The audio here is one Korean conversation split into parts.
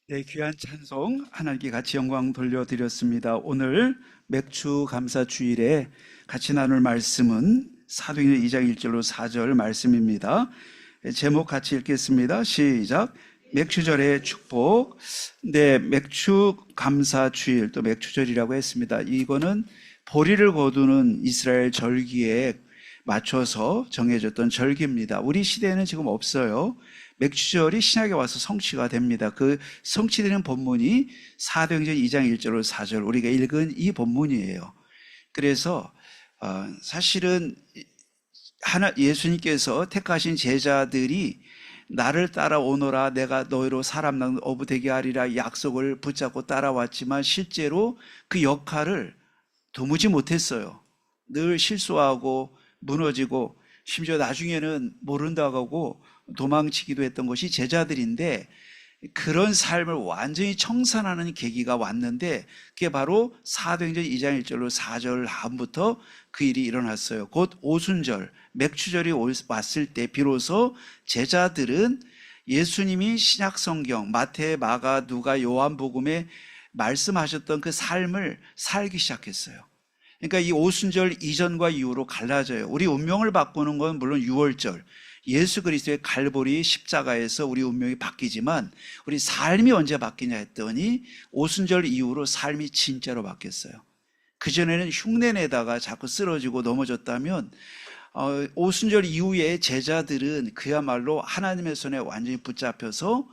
네, 귀한 찬송 하나님께 같이 영광 돌려드렸습니다. 오늘 맥주 감사 주일에 같이 나눌 말씀은 사도행전 2장 1절로 4절 말씀입니다. 제목 같이 읽겠습니다. 시작. 맥주절의 축복. 네, 맥주 감사 주일, 또 맥주절이라고 했습니다. 이거는 보리를 거두는 이스라엘 절기에 맞춰서 정해졌던 절기입니다. 우리 시대에는 지금 없어요. 맥주절이 신약에 와서 성취가 됩니다. 그 성취되는 본문이 사도행전 2장 1절로 4절 우리가 읽은 이 본문이에요. 그래서 사실은 예수님께서 택하신 제자들이 나를 따라오너라 내가 너희로 사람 낳는 어부 되게 하리라 약속을 붙잡고 따라왔지만 실제로 그 역할을 도무지 못했어요. 늘 실수하고 무너지고 심지어 나중에는 모른다고 하고 도망치기도 했던 것이 제자들인데, 그런 삶을 완전히 청산하는 계기가 왔는데 그게 바로 사도행전 2장 1절로 4절 다음부터 그 일이 일어났어요. 곧 오순절, 맥주절이 왔을 때 비로소 제자들은 예수님이 신약성경 마태, 마가, 누가, 요한복음에 말씀하셨던 그 삶을 살기 시작했어요. 그러니까 이 오순절 이전과 이후로 갈라져요. 우리 운명을 바꾸는 건 물론 유월절, 예수 그리스도의 갈보리 십자가에서 우리 운명이 바뀌지만 우리 삶이 언제 바뀌냐 했더니 오순절 이후로 삶이 진짜로 바뀌었어요. 그전에는 흉내내다가 자꾸 쓰러지고 넘어졌다면 오순절 이후에 제자들은 그야말로 하나님의 손에 완전히 붙잡혀서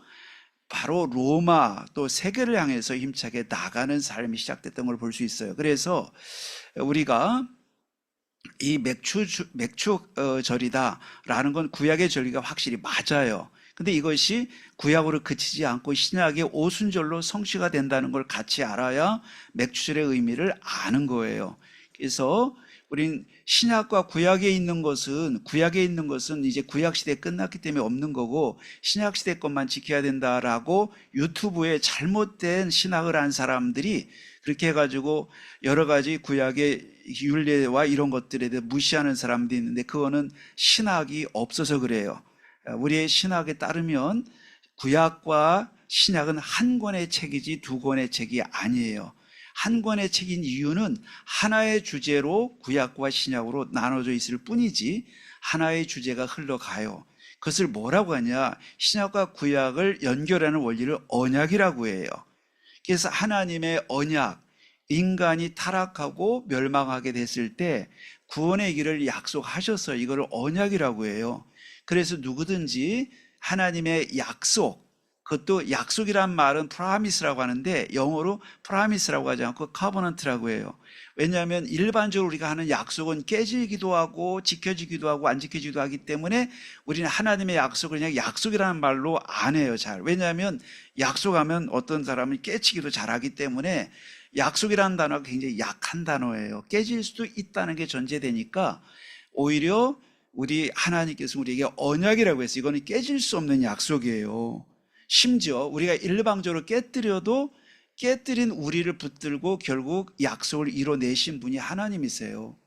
바로ローマ 또 세계를 향해서 힘차게 나가는 삶이 시작됐던 걸 볼 수 있어요. 그래서 우리가 이 맥주절이다라는 건 구약의 절기가 확실히 맞아요. 근데 이것이 구약으로 그치지 않고 신약의 오순절로 성취가 된다는 걸 같이 알아야 맥주절의 의미를 아는 거예요. 그래서 우린 신약과 구약에 있는 것은 이제 구약 시대 끝났기 때문에 없는 거고 신약 시대 것만 지켜야 된다라고 유튜브에 잘못된 신학을 한 사람들이 그렇게 해가지고 여러 가지 구약의 율례와 이런 것들에 대해 무시하는 사람들이 있는데, 그거는 신학이 없어서 그래요. 우리의 신학에 따르면 구약과 신약은 한 권의 책이지 두 권의 책이 아니에요. 한 권의 책인 이유는 하나의 주제로 구약과 신약으로 나눠져 있을 뿐이지 하나의 주제가 흘러가요. 그것을 뭐라고 하냐, 신약과 구약을 연결하는 원리를 언약이라고 해요. 그래서 하나님의 언약, 인간이 타락하고 멸망하게 됐을 때 구원의 길을 약속하셔서 이걸 언약이라고 해요. 그래서 누구든지 하나님의 약속, 그것도 약속이란 말은 promise라고 하는데 영어로 promise라고 하지 않고 covenant라고 해요. 왜냐하면 일반적으로 우리가 하는 약속은 깨지기도 하고 지켜지기도 하고 안 지켜지기도 하기 때문에 우리는 하나님의 약속을 그냥 약속이라는 말로 안 해요, 잘. 왜냐하면 약속하면 어떤 사람은 깨치기도 잘하기 때문에 약속이라는 단어가 굉장히 약한 단어예요. 깨질 수도 있다는 게 전제되니까 오히려 우리 하나님께서 우리에게 언약이라고 해서 이거는 깨질 수 없는 약속이에요. 심지어 우리가 일방적으로 깨뜨려도 깨뜨린 우리를 붙들고 결국 약속을 이뤄내신 분이 하나님이세요.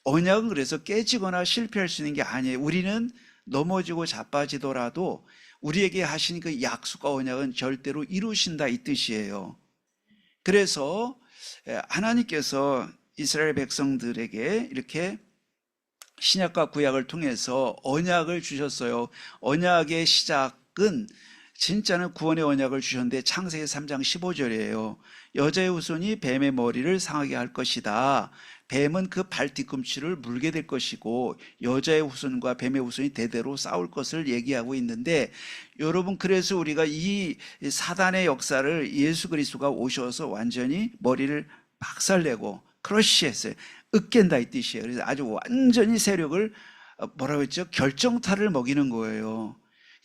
언약은 그래서 깨지거나 실패할 수 있는 게 아니에요. 우리는 넘어지고 자빠지더라도 우리에게 하신 그 약속과 언약은 절대로 이루신다, 이 뜻이에요. 그래서 하나님께서 이스라엘 백성들에게 이렇게 신약과 구약을 통해서 언약을 주셨어요. 언약의 시작은 진짜는 구원의 언약을 주셨는데 창세기 3장 15절이에요. 여자의 후손이 뱀의 머리를 상하게 할 것이다. 뱀은 그 발 뒤꿈치를 물게 될 것이고 여자의 후손과 뱀의 후손이 대대로 싸울 것을 얘기하고 있는데, 여러분, 그래서 우리가 이 사단의 역사를 예수 그리스도가 오셔서 완전히 머리를 박살내고 크러쉬했어요. 으깬다, 이 뜻이에요. 그래서 아주 완전히 세력을 뭐라고 했죠? 결정타를 먹이는 거예요.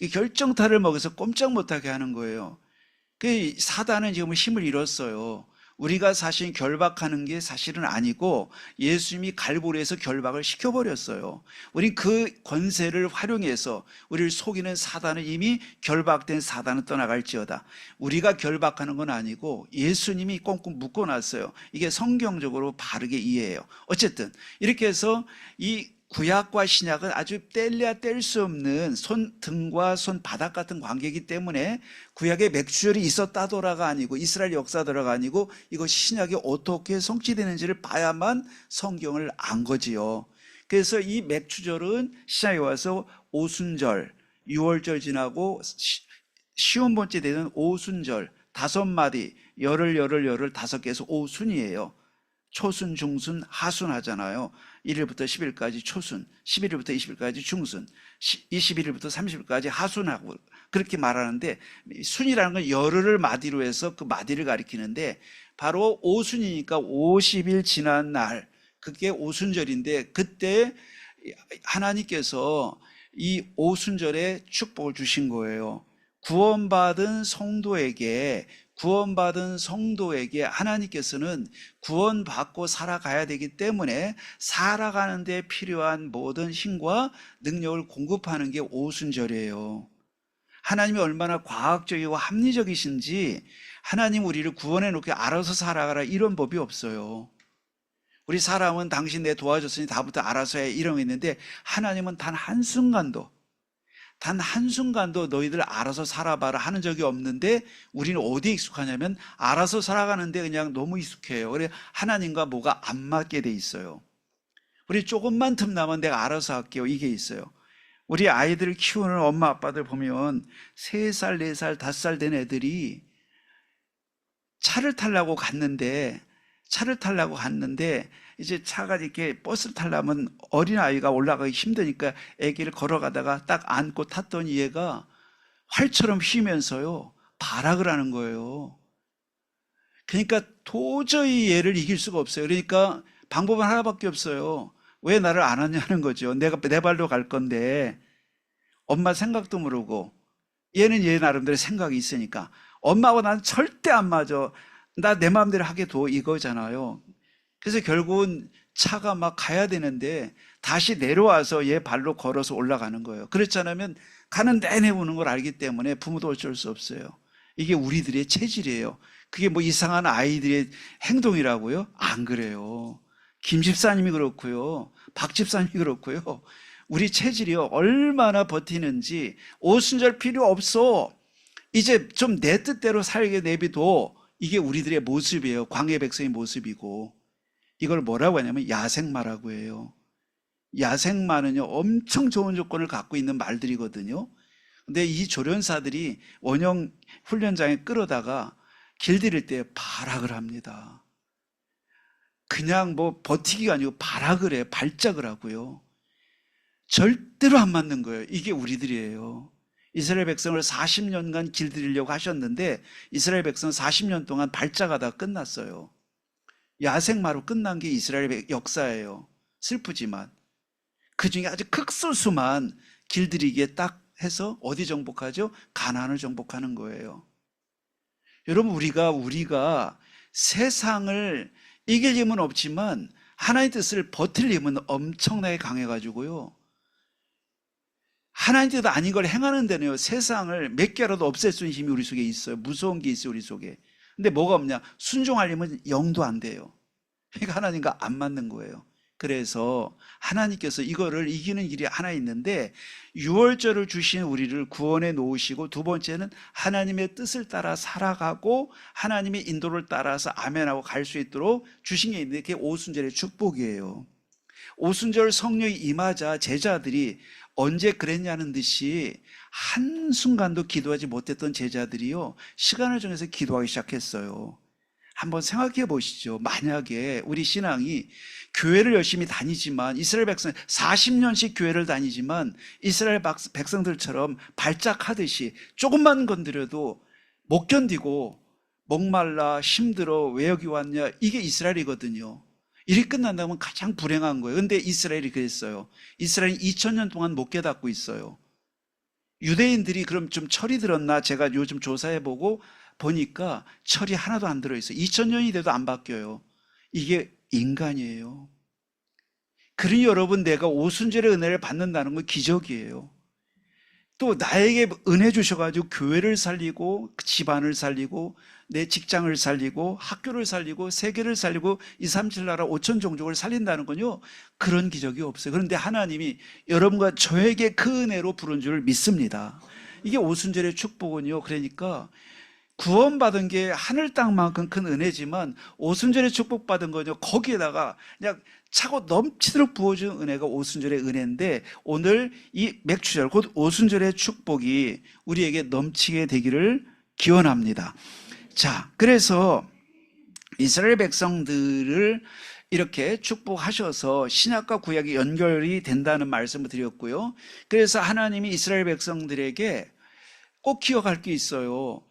이 결정타를 먹여서 꼼짝 못하게 하는 거예요. 그 사단은 지금 힘을 잃었어요. 우리가 사실 결박하는 게 사실은 아니고 예수님이 갈보리에서 결박을 시켜버렸어요. 우린 그 권세를 활용해서 우리를 속이는 사단은 이미 결박된 사단은 떠나갈지어다. 우리가 결박하는 건 아니고 예수님이 꽁꽁 묶어놨어요. 이게 성경적으로 바르게 이해해요. 어쨌든 이렇게 해서 이 구약과 신약은 아주 뗄래야 뗄 수 없는 손등과 손바닥 같은 관계이기 때문에 구약에 맥주절이 있었다더라가 아니고 이스라엘 역사더라가 아니고 이거 신약이 어떻게 성취되는지를 봐야만 성경을 안 거지요. 그래서 이 맥주절은 신약에 와서 오순절, 유월절 지나고 쉬운 번째 되는 오순절, 5마디, 열을 5개에서 오순이에요. 초순, 중순, 하순 하잖아요. 1일부터 10일까지 초순, 11일부터 20일까지 중순, 21일부터 30일까지 하순하고 그렇게 말하는데, 순이라는 건 열흘을 마디로 해서 그 마디를 가리키는데, 바로 오순이니까 50일 지난 날, 그게 오순절인데, 그때 하나님께서 이 오순절에 축복을 주신 거예요. 구원받은 성도에게 하나님께서는 구원받고 살아가야 되기 때문에 살아가는 데 필요한 모든 힘과 능력을 공급하는 게 오순절이에요. 하나님이 얼마나 과학적이고 합리적이신지, 하나님 우리를 구원해 놓게 알아서 살아가라 이런 법이 없어요. 우리 사람은 당신 내 도와줬으니 다부터 알아서 해 이런 거 있는데, 하나님은 단 한순간도 너희들 알아서 살아봐라 하는 적이 없는데, 우리는 어디에 익숙하냐면 알아서 살아가는데 그냥 너무 익숙해요. 그래 하나님과 뭐가 안 맞게 돼 있어요. 우리 조금만 틈나면 내가 알아서 할게요, 이게 있어요. 우리 아이들을 키우는 엄마 아빠들 보면 3살, 4살, 5살 된 애들이 차를 타려고 갔는데 이제 차가 이렇게 버스를 타려면 어린아이가 올라가기 힘드니까 아기를 걸어가다가 딱 안고 탔더니 얘가 활처럼 휘면서요 발악을 하는 거예요. 그러니까 도저히 얘를 이길 수가 없어요. 그러니까 방법은 하나밖에 없어요. 왜 나를 안 하냐는 거죠. 내가 내 발로 갈 건데 엄마 생각도 모르고, 얘는 얘 나름대로 생각이 있으니까 엄마하고 나는 절대 안 맞아, 나 내 마음대로 하게 둬, 이거잖아요. 그래서 결국은 차가 막 가야 되는데 다시 내려와서 얘 발로 걸어서 올라가는 거예요. 그렇지 않으면 가는 내내 우는 걸 알기 때문에 부모도 어쩔 수 없어요. 이게 우리들의 체질이에요. 그게 뭐 이상한 아이들의 행동이라고요? 안 그래요. 김 집사님이 그렇고요, 박 집사님이 그렇고요, 우리 체질이요 얼마나 버티는지. 오순절 필요 없어, 이제 좀 내 뜻대로 살게 내비둬, 이게 우리들의 모습이에요. 광야 백성의 모습이고, 이걸 뭐라고 하냐면 야생마라고 해요. 야생마는요 엄청 좋은 조건을 갖고 있는 말들이거든요. 근데 이 조련사들이 원형 훈련장에 끌어다가 길들일 때 발악을 합니다. 그냥 뭐 버티기가 아니고 발악을 해요. 발작을 하고요. 절대로 안 맞는 거예요. 이게 우리들이에요. 이스라엘 백성을 40년간 길들이려고 하셨는데 이스라엘 백성은 40년 동안 발작하다가 끝났어요. 야생마로 끝난 게 이스라엘 역사예요. 슬프지만 그 중에 아주 극소수만 길들이기에 딱 해서 어디 정복하죠? 가나안을 정복하는 거예요. 여러분, 우리가 세상을 이길 힘은 없지만 하나님의 뜻을 버틸 힘은 엄청나게 강해가지고요, 하나님 뜻 아닌 걸 행하는 데는요 세상을 몇 개라도 없앨 수 있는 힘이 우리 속에 있어요. 무서운 게 있어요, 우리 속에. 근데 뭐가 없냐? 순종하려면 0도 안 돼요. 그러니까 하나님과 안 맞는 거예요. 그래서 하나님께서 이거를 이기는 길이 하나 있는데, 유월절을 주신 우리를 구원해 놓으시고, 두 번째는 하나님의 뜻을 따라 살아가고 하나님의 인도를 따라서 아멘하고 갈 수 있도록 주신 게 있는데, 그게 오순절의 축복이에요. 오순절 성령이 임하자 제자들이 언제 그랬냐는 듯이 한순간도 기도하지 못했던 제자들이요 시간을 정해서 기도하기 시작했어요. 한번 생각해 보시죠. 만약에 우리 신앙이 교회를 열심히 다니지만, 이스라엘 백성 40년씩 교회를 다니지만 이스라엘 백성들처럼 발작하듯이 조금만 건드려도 못 견디고 목말라 힘들어 왜 여기 왔냐, 이게 이스라엘이거든요. 일이 끝난다면 가장 불행한 거예요. 근데 이스라엘이 그랬어요. 이스라엘이 2000년 동안 못 깨닫고 있어요. 유대인들이 그럼 좀 철이 들었나? 제가 요즘 조사해보고 보니까 철이 하나도 안 들어있어요. 2000년이 돼도 안 바뀌어요. 이게 인간이에요. 그러니 여러분, 내가 오순절의 은혜를 받는다는 건 기적이에요. 또 나에게 은혜 주셔가지고 교회를 살리고 집안을 살리고 내 직장을 살리고 학교를 살리고 세계를 살리고 237 나라 5천 종족을 살린다는 건요, 그런 기적이 없어요. 그런데 하나님이 여러분과 저에게 그 은혜로 부른 줄 믿습니다. 이게 오순절의 축복은요, 그러니까 구원받은 게 하늘 땅만큼 큰 은혜지만 오순절에 축복받은 거죠. 거기에다가 그냥 차고 넘치도록 부어준 은혜가 오순절의 은혜인데, 오늘 이 맥주절 곧 오순절의 축복이 우리에게 넘치게 되기를 기원합니다. 자, 그래서 이스라엘 백성들을 이렇게 축복하셔서 신약과 구약이 연결이 된다는 말씀을 드렸고요. 그래서 하나님이 이스라엘 백성들에게 꼭 기억할 게 있어요.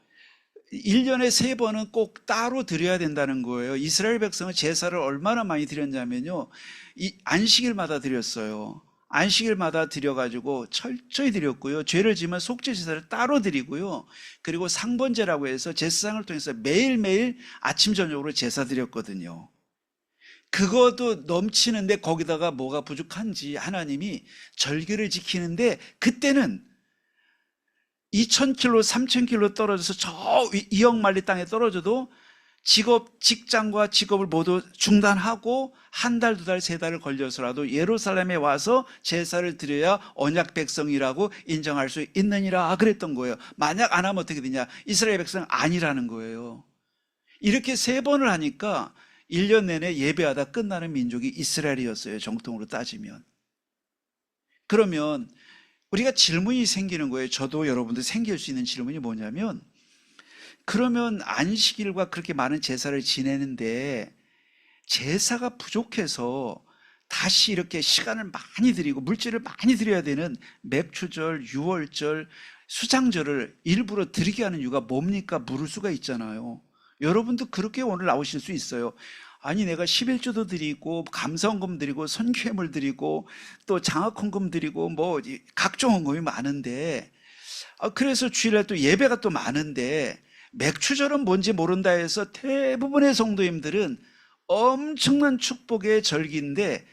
1년에 3번은 꼭 따로 드려야 된다는 거예요. 이스라엘 백성은 제사를 얼마나 많이 드렸냐면요, 이 안식일마다 드렸어요. 안식일마다 드려가지고 철저히 드렸고요. 죄를 지면 속죄 제사를 따로 드리고요. 그리고 상번제라고 해서 제사장을 통해서 매일매일 아침 저녁으로 제사 드렸거든요. 그것도 넘치는데 거기다가 뭐가 부족한지 하나님이 절기를 지키는데, 그때는 2,000km, 3,000km 떨어져서 저 2억 마리 땅에 떨어져도 직장과 직업을 모두 중단하고 한 달, 2달, 3달을 걸려서라도 예루살렘에 와서 제사를 드려야 언약 백성이라고 인정할 수 있느니라 그랬던 거예요. 만약 안 하면 어떻게 되냐? 이스라엘 백성 아니라는 거예요. 이렇게 3번을 하니까 1년 내내 예배하다 끝나는 민족이 이스라엘이었어요, 정통으로 따지면. 그러면 우리가 질문이 생기는 거예요. 저도 여러분들 생길 수 있는 질문이 뭐냐면, 그러면 안식일과 그렇게 많은 제사를 지내는데 제사가 부족해서 다시 이렇게 시간을 많이 들이고 물질을 많이 들여야 되는 맥추절, 유월절, 수장절을 일부러 드리게 하는 이유가 뭡니까? 물을 수가 있잖아요. 여러분도 그렇게 오늘 나오실 수 있어요. 아니, 내가 11조도 드리고 감사헌금 드리고 선교회물 드리고 또 장학헌금 드리고 뭐 각종 헌금이 많은데, 그래서 주일날 또 예배가 또 많은데 맥추절은 뭔지 모른다 해서 대부분의 성도님들은 엄청난 축복의 절기인데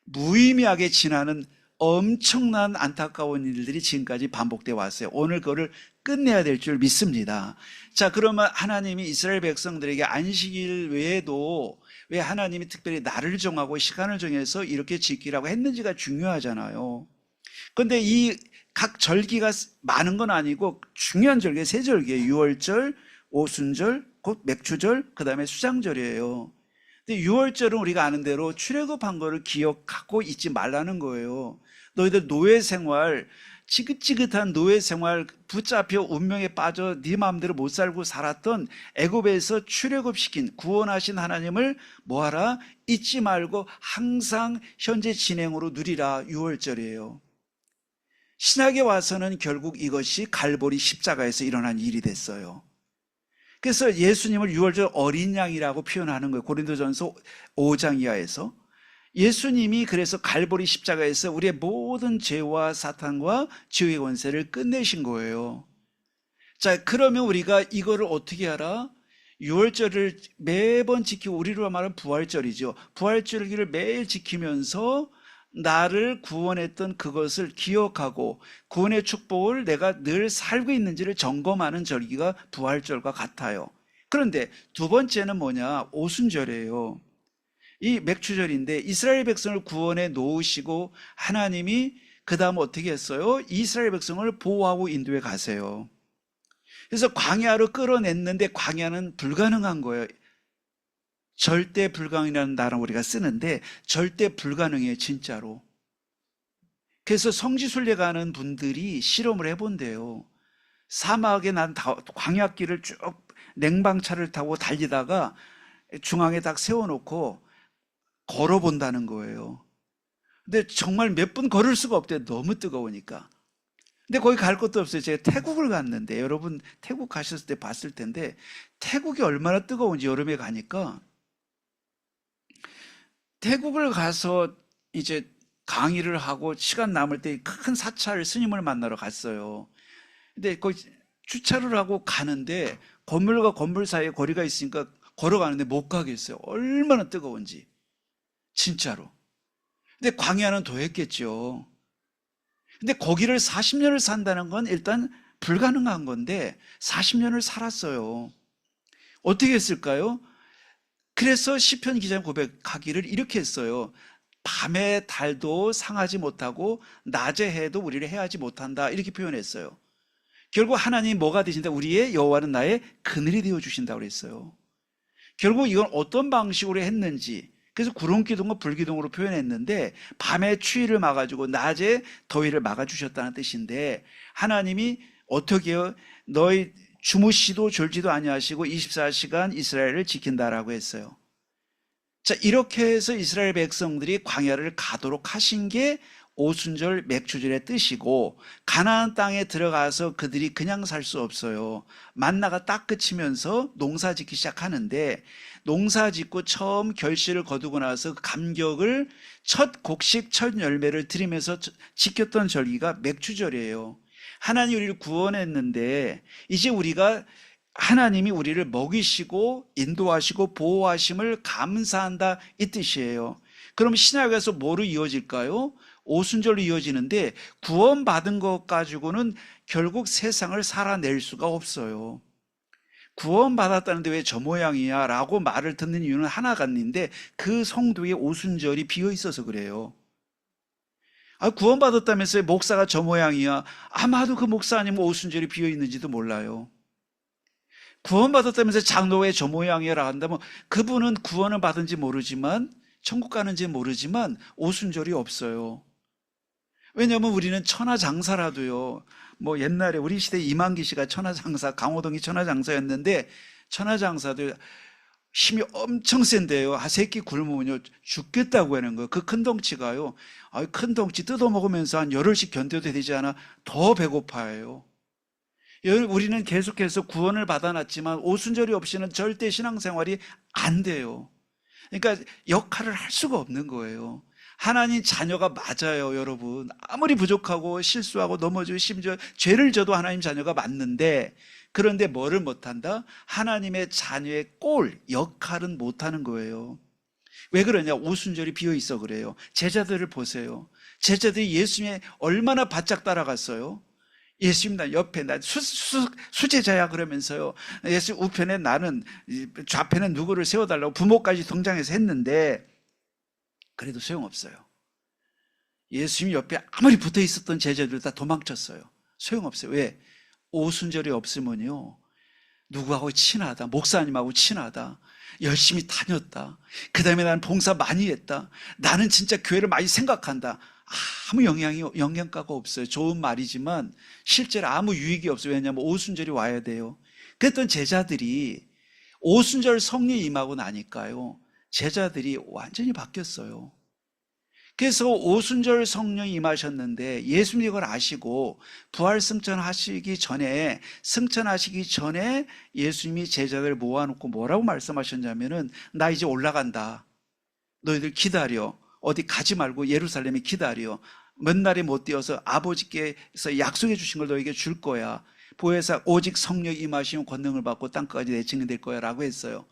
무의미하게 지나는 엄청난 안타까운 일들이 지금까지 반복되어 왔어요. 오늘 그거를 끝내야 될 줄 믿습니다. 자, 그러면 하나님이 이스라엘 백성들에게 안식일 외에도 왜 하나님이 특별히 날을 정하고 시간을 정해서 이렇게 지키라고 했는지가 중요하잖아요. 그런데 이 각 절기가 많은 건 아니고 중요한 절기 3절기예요. 유월절, 오순절, 곧 맥추절, 그 다음에 수장절이에요. 근데 유월절은 우리가 아는 대로 출애굽한 거를 기억하고 잊지 말라는 거예요. 너희들 노예 생활, 지긋지긋한 노예 생활 붙잡혀 운명에 빠져 네 마음대로 못 살고 살았던 애굽에서 출애굽시킨 구원하신 하나님을 뭐하라? 잊지 말고 항상 현재 진행으로 누리라. 유월절이에요. 신약에 와서는 결국 이것이 갈보리 십자가에서 일어난 일이 됐어요. 그래서 예수님을 유월절 어린 양이라고 표현하는 거예요. 고린도전서 5장 이하에서. 예수님이 그래서 갈보리 십자가에서 우리의 모든 죄와 사탄과 지옥의 권세를 끝내신 거예요. 자, 그러면 우리가 이거를 어떻게 알아? 유월절을 매번 지키고, 우리로 말하면 부활절이죠. 부활절기를 매일 지키면서 나를 구원했던 그것을 기억하고 구원의 축복을 내가 늘 살고 있는지를 점검하는 절기가 부활절과 같아요. 그런데 두 번째는 뭐냐? 오순절이에요. 이 맥추절인데 이스라엘 백성을 구원해 놓으시고 하나님이 그 다음 어떻게 했어요? 이스라엘 백성을 보호하고 인도해 가세요. 그래서 광야로 끌어냈는데 광야는 불가능한 거예요. 절대 불가능이라는 단어 우리가 쓰는데 절대 불가능해요, 진짜로. 그래서 성지순례 가는 분들이 실험을 해본대요. 사막에 난 광야길을 쭉 냉방차를 타고 달리다가 중앙에 딱 세워놓고 걸어본다는 거예요. 근데 정말 몇 분 걸을 수가 없대요. 너무 뜨거우니까. 근데 거기 갈 것도 없어요. 제가 태국을 갔는데, 여러분 태국 가셨을 때 봤을 텐데 태국이 얼마나 뜨거운지 여름에 가니까. 태국을 가서 이제 강의를 하고 시간 남을 때 큰 사찰 스님을 만나러 갔어요. 근데 거기 주차를 하고 가는데 건물과 건물 사이에 거리가 있으니까 걸어가는데 못 가겠어요. 얼마나 뜨거운지. 진짜로. 근데 광야는 더 했겠죠. 근데 거기를 40년을 산다는 건 일단 불가능한 건데 40년을 살았어요. 어떻게 했을까요? 그래서 시편 기자는 고백하기를 이렇게 했어요. 밤에 달도 상하지 못하고 낮에 해도 우리를 해하지 못한다, 이렇게 표현했어요. 결국 하나님 뭐가 되신다? 우리의 여호와는 나의 그늘이 되어 주신다고 그랬어요. 결국 이건 어떤 방식으로 했는지, 그래서 구름기둥과 불기둥으로 표현했는데 밤에 추위를 막아주고 낮에 더위를 막아주셨다는 뜻인데, 하나님이 어떻게 해요? 너희 주무시도 졸지도 아니하시고 24시간 이스라엘을 지킨다라고 했어요. 자, 이렇게 해서 이스라엘 백성들이 광야를 가도록 하신 게 오순절 맥추절의 뜻이고, 가나안 땅에 들어가서 그들이 그냥 살 수 없어요. 만나가 딱 그치면서 농사 짓기 시작하는데, 농사 짓고 처음 결실을 거두고 나서 그 감격을, 첫 곡식 첫 열매를 드리면서 지켰던 절기가 맥추절이에요. 하나님이 우리를 구원했는데 이제 우리가, 하나님이 우리를 먹이시고 인도하시고 보호하심을 감사한다, 이 뜻이에요. 그럼 신약에서 뭐로 이어질까요? 오순절로 이어지는데, 구원받은 것 가지고는 결국 세상을 살아낼 수가 없어요. 구원받았다는데 왜 저 모양이야 라고 말을 듣는 이유는 하나가 있는데, 그 성도의 오순절이 비어 있어서 그래요. 구원받았다면서요, 목사가 저 모양이야. 아마도 그 목사 아니면 오순절이 비어 있는지도 몰라요. 구원받았다면서 장로의 저 모양이라 한다면 그분은 구원을 받은지 모르지만, 천국 가는지 모르지만 오순절이 없어요. 왜냐하면 우리는 천하장사라도요, 뭐 옛날에 우리 시대 이만기 씨가 천하장사, 강호동이 천하장사였는데, 천하장사도 힘이 엄청 센데요, 세 끼 굶으면요 죽겠다고 하는 거예요. 그 큰 덩치가요, 큰 덩치 뜯어먹으면서 한 열흘씩 견뎌도 되지 않아 더 배고파요. 우리는 계속해서 구원을 받아놨지만 오순절이 없이는 절대 신앙생활이 안 돼요. 그러니까 역할을 할 수가 없는 거예요. 하나님 자녀가 맞아요, 여러분. 아무리 부족하고 실수하고 넘어지고 심지어 죄를 져도 하나님 자녀가 맞는데, 그런데 뭐를 못한다? 하나님의 자녀의 꼴, 역할은 못하는 거예요. 왜 그러냐? 오순절이 비어있어 그래요. 제자들을 보세요. 제자들이 예수님의 얼마나 바짝 따라갔어요. 예수님 나 옆에 나 수제자야 그러면서요, 예수 우편에 나는, 좌편에 누구를 세워달라고 부모까지 등장해서 했는데 그래도 소용없어요. 예수님 옆에 아무리 붙어 있었던 제자들 다 도망쳤어요. 소용없어요. 왜? 오순절이 없으면요, 누구하고 친하다, 목사님하고 친하다, 열심히 다녔다, 그 다음에 나는 봉사 많이 했다, 나는 진짜 교회를 많이 생각한다, 아무 영향가가 없어요. 좋은 말이지만 실제로 아무 유익이 없어요. 왜냐하면 오순절이 와야 돼요. 그랬던 제자들이 오순절 성령 임하고 나니까요, 제자들이 완전히 바뀌었어요. 그래서 오순절 성령이 임하셨는데, 예수님이 이걸 아시고 부활 승천하시기 전에, 예수님이 제자들 모아놓고 뭐라고 말씀하셨냐면은, 나 이제 올라간다, 너희들 기다려, 어디 가지 말고 예루살렘에 기다려, 몇 날이 못 되어서 아버지께서 약속해 주신 걸 너에게 줄 거야, 보혜사 오직 성령이 임하시면 권능을 받고 땅까지 내 증인 될 거야 라고 했어요.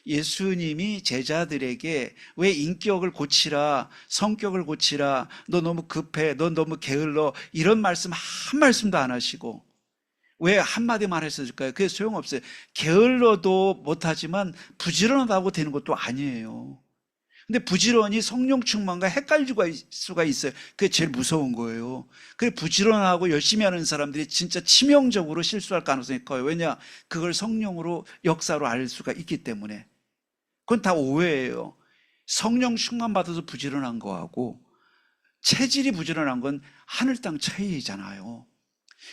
예수님이 제자들에게 왜 인격을 고치라, 성격을 고치라, 너 너무 급해, 너 너무 게을러, 이런 말씀 한 말씀도 안 하시고 왜 한마디만 했을까요? 그게 소용없어요. 게을러도 못하지만 부지런하다고 되는 것도 아니에요. 근데 부지런히 성령 충만과 헷갈릴 수가 있어요. 그게 제일 무서운 거예요. 그래, 부지런하고 열심히 하는 사람들이 진짜 치명적으로 실수할 가능성이 커요. 왜냐? 그걸 성령으로, 역사로 알 수가 있기 때문에. 그건 다 오해예요. 성령 충만 받아서 부지런한 거하고 체질이 부지런한 건 하늘 땅 차이잖아요.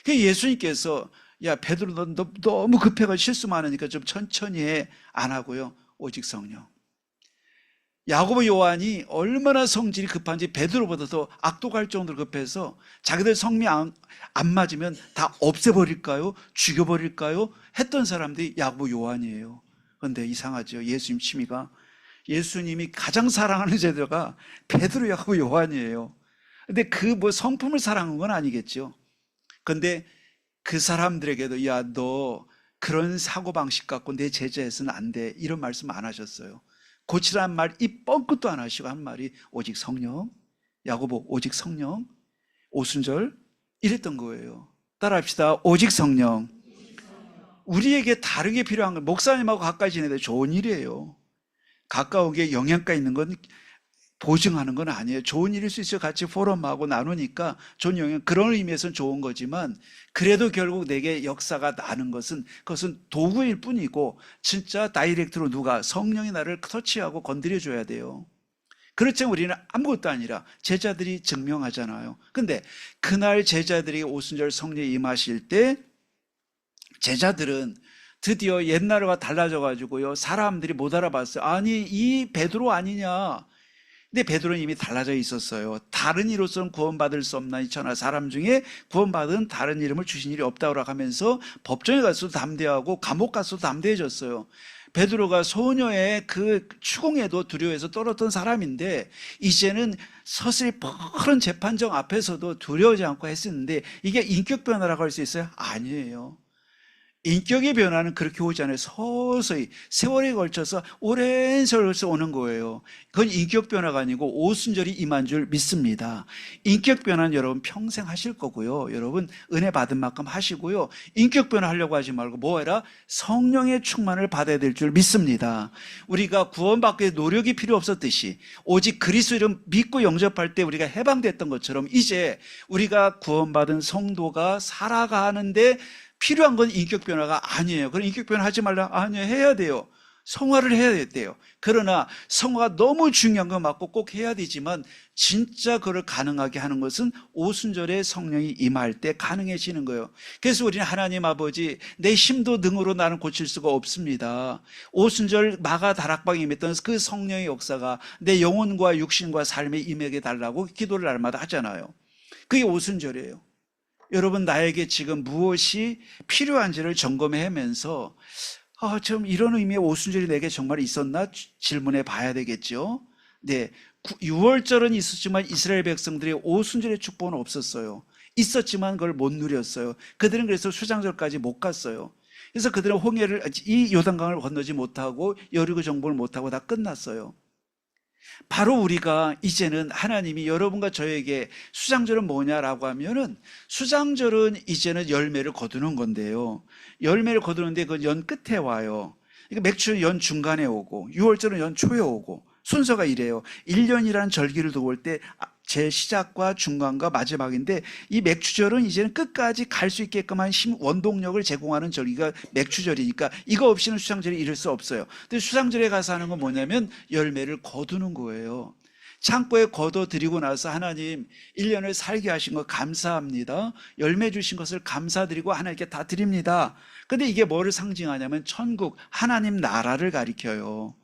그래서 예수님께서, 야 베드로, 너 너무 급해가 실수 많으니까 좀 천천히 해, 안 하고요, 오직 성령. 야고보, 요한이 얼마나 성질이 급한지 베드로보다 더 악독할 정도로 급해서 자기들 성미 안 맞으면 다 없애버릴까요? 죽여버릴까요? 했던 사람들이 야고보, 요한이에요. 그런데 이상하죠. 예수님 취미가, 예수님이 가장 사랑하는 제자가 베드로, 야고보, 요한이에요. 근데 그 뭐 성품을 사랑한 건 아니겠죠. 근데 그 사람들에게도, 야 너 그런 사고방식 갖고 내 제자에서는 안 돼, 이런 말씀 안 하셨어요. 고치라는 말 입 뻥끗도 안 하시고 한 말이 오직 성령. 야고보, 오직 성령. 오순절 이랬던 거예요. 따라합시다. 오직 성령. 우리에게 다르게 필요한 건 목사님하고 가까이 지내는 데 좋은 일이에요. 가까우게 영향가 있는 건 보증하는 건 아니에요. 좋은 일일 수 있어요. 같이 포럼하고 나누니까 좋은 영향, 그런 의미에서는 좋은 거지만 그래도 결국 내게 역사가 나는 것은 그것은 도구일 뿐이고 진짜 다이렉트로 누가 성령이 나를 터치하고 건드려줘야 돼요. 그렇지만 우리는 아무것도 아니라 제자들이 증명하잖아요. 근데 그날 제자들이 오순절 성령이 임하실 때 제자들은 드디어 옛날과 달라져가지고요. 사람들이 못 알아봤어요. 아니, 이 베드로 아니냐. 근데 베드로는 이미 달라져 있었어요. 다른 이로서는 구원받을 수 없나니 천하 사람 중에 구원받은 다른 이름을 주신 일이 없다고 하면서 법정에 가서도 담대하고 감옥 가서도 담대해졌어요. 베드로가 소녀의 그 추궁에도 두려워해서 떨었던 사람인데 이제는 서서히 뻔한 재판정 앞에서도 두려워하지 않고 했었는데 이게 인격 변화라고 할 수 있어요? 아니에요. 인격의 변화는 그렇게 오지 않아요. 서서히 세월에 걸쳐서 오랜 세월에 걸쳐서 오는 거예요. 그건 인격 변화가 아니고 오순절이 임한 줄 믿습니다. 인격 변화는 여러분 평생 하실 거고요. 여러분 은혜 받은 만큼 하시고요. 인격 변화 하려고 하지 말고 뭐 해라? 성령의 충만을 받아야 될 줄 믿습니다. 우리가 구원받기 위해 노력이 필요 없었듯이 오직 그리스도 이름 믿고 영접할 때 우리가 해방됐던 것처럼 이제 우리가 구원받은 성도가 살아가는데 필요한 건 인격 변화가 아니에요. 그럼 인격 변화 하지 말라? 아니요, 해야 돼요. 성화를 해야 돼요. 그러나 성화가 너무 중요한 거 맞고 꼭 해야 되지만 진짜 그걸 가능하게 하는 것은 오순절에 성령이 임할 때 가능해지는 거예요. 그래서 우리는 하나님 아버지 내 힘도 능으로 나는 고칠 수가 없습니다. 오순절 마가 다락방에 임했던 그 성령의 역사가 내 영혼과 육신과 삶에 임하게 달라고 기도를 날마다 하잖아요. 그게 오순절이에요. 여러분 나에게 지금 무엇이 필요한지를 점검하면서 좀 이런 의미의 오순절이 내게 정말 있었나 질문해 봐야 되겠죠. 네, 6월절은 있었지만 이스라엘 백성들의 오순절의 축복은 없었어요. 있었지만 그걸 못 누렸어요. 그들은 그래서 수장절까지 못 갔어요. 그래서 그들은 홍해를 이 요단강을 건너지 못하고 여리고 정복을 못하고 다 끝났어요. 바로 우리가 이제는 하나님이 여러분과 저에게 수장절은 뭐냐라고 하면은 수장절은 이제는 열매를 거두는 건데요. 열매를 거두는데 그건 연 끝에 와요. 그러니까 맥주는 연 중간에 오고 6월절은 연 초에 오고 순서가 이래요. 1년이라는 절기를 두고 올 때 제 시작과 중간과 마지막인데 이 맥주절은 이제는 끝까지 갈 수 있게끔 한 원동력을 제공하는 절기가 맥주절이니까 이거 없이는 수장절이 이룰 수 없어요. 근데 수장절에 가서 하는 건 뭐냐면 열매를 거두는 거예요. 창고에 거둬들이고 나서 하나님 1년을 살게 하신 거 감사합니다. 열매 주신 것을 감사드리고 하나님께 다 드립니다. 근데 이게 뭐를 상징하냐면 천국 하나님 나라를 가리켜요.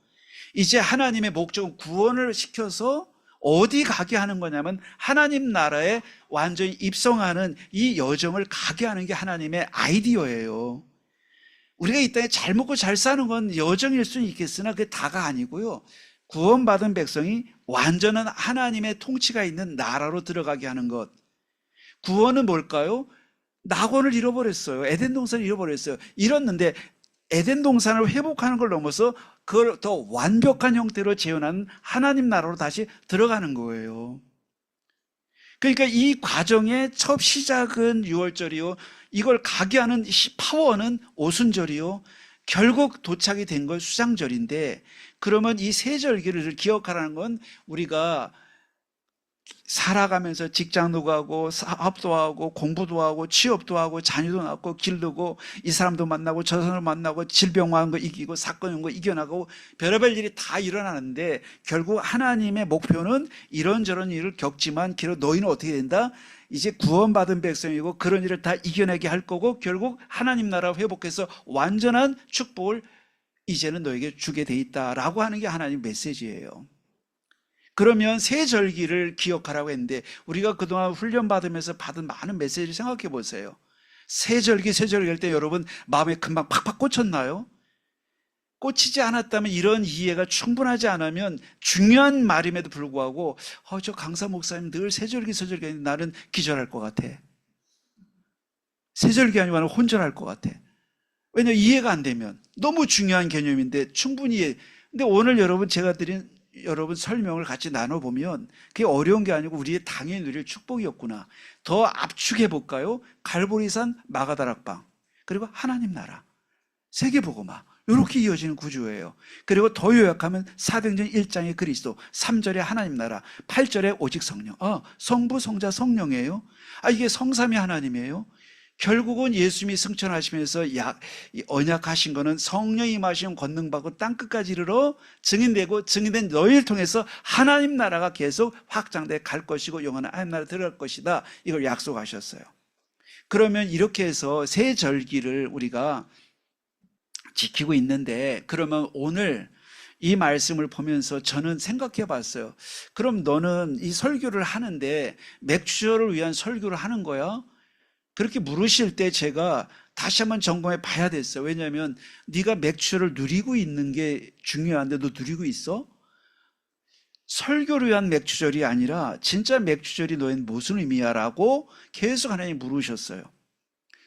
이제 하나님의 목적은 구원을 시켜서 어디 가게 하는 거냐면 하나님 나라에 완전히 입성하는 이 여정을 가게 하는 게 하나님의 아이디어예요. 우리가 이 땅에 잘 먹고 잘 사는 건 여정일 수는 있겠으나 그게 다가 아니고요. 구원받은 백성이 완전한 하나님의 통치가 있는 나라로 들어가게 하는 것. 구원은 뭘까요? 낙원을 잃어버렸어요. 에덴 동산을 잃어버렸어요. 잃었는데 에덴 동산을 회복하는 걸 넘어서 그걸 더 완벽한 형태로 재현하는 하나님 나라로 다시 들어가는 거예요. 그러니까 이 과정의 첫 시작은 6월절이요. 이걸 가게 하는 파워는 오순절이요. 결국 도착이 된 건 수장절인데 그러면 이 세 절기를 기억하라는 건 우리가 살아가면서 직장도 가고 사업도 하고 공부도 하고 취업도 하고 자녀도 낳고 기르고 이 사람도 만나고 저 사람도 만나고 질병 와는 거 이기고 사건 온 거 이겨나가고 별의별 일이 다 일어나는데 결국 하나님의 목표는 이런저런 일을 겪지만 결국 너희는 어떻게 된다? 이제 구원받은 백성이고 그런 일을 다 이겨내게 할 거고 결국 하나님 나라 회복해서 완전한 축복을 이제는 너에게 주게 돼 있다라고 하는 게 하나님 메시지예요. 그러면 새 절기를 기억하라고 했는데 우리가 그동안 훈련받으면서 받은 많은 메시지를 생각해 보세요. 새 절기 할 때 여러분 마음에 금방 팍팍 꽂혔나요? 꽂히지 않았다면 이런 이해가 충분하지 않으면 중요한 말임에도 불구하고 저 강사 목사님 늘 새 절기 하는데 나는 기절할 것 같아. 새 절기 아니고 나는 혼절할 것 같아. 왜냐하면 이해가 안 되면 너무 중요한 개념인데 충분히 근데 오늘 여러분 제가 드린 여러분 설명을 같이 나눠보면 그게 어려운 게 아니고 우리의 당연히 누릴 축복이었구나. 더 압축해 볼까요? 갈보리산, 마가다락방, 그리고 하나님 나라, 세계복음화, 이렇게 이어지는 구조예요. 그리고 더 요약하면 사도행전 1장의 그리스도, 3절에 하나님 나라, 8절에 오직 성령. 성부, 성자, 성령이에요. 이게 성삼위 하나님이에요. 결국은 예수님이 승천하시면서 언약하신 거는 성령이 임하시면 권능받고 땅끝까지 이르러 증인되고, 증인된 너희를 통해서 하나님 나라가 계속 확장돼 갈 것이고 영원한 하나님 나라에 들어갈 것이다. 이걸 약속하셨어요. 그러면 이렇게 해서 새 절기를 우리가 지키고 있는데, 그러면 오늘 이 말씀을 보면서 저는 생각해 봤어요. 그럼 너는 이 설교를 하는데 맥주절을 위한 설교를 하는 거야? 그렇게 물으실 때 제가 다시 한번 점검해 봐야 됐어요. 왜냐하면 네가 맥주절을 누리고 있는 게 중요한데 너 누리고 있어? 설교를 위한 맥주절이 아니라 진짜 맥주절이 너희는 무슨 의미야? 라고 계속 하나님 물으셨어요.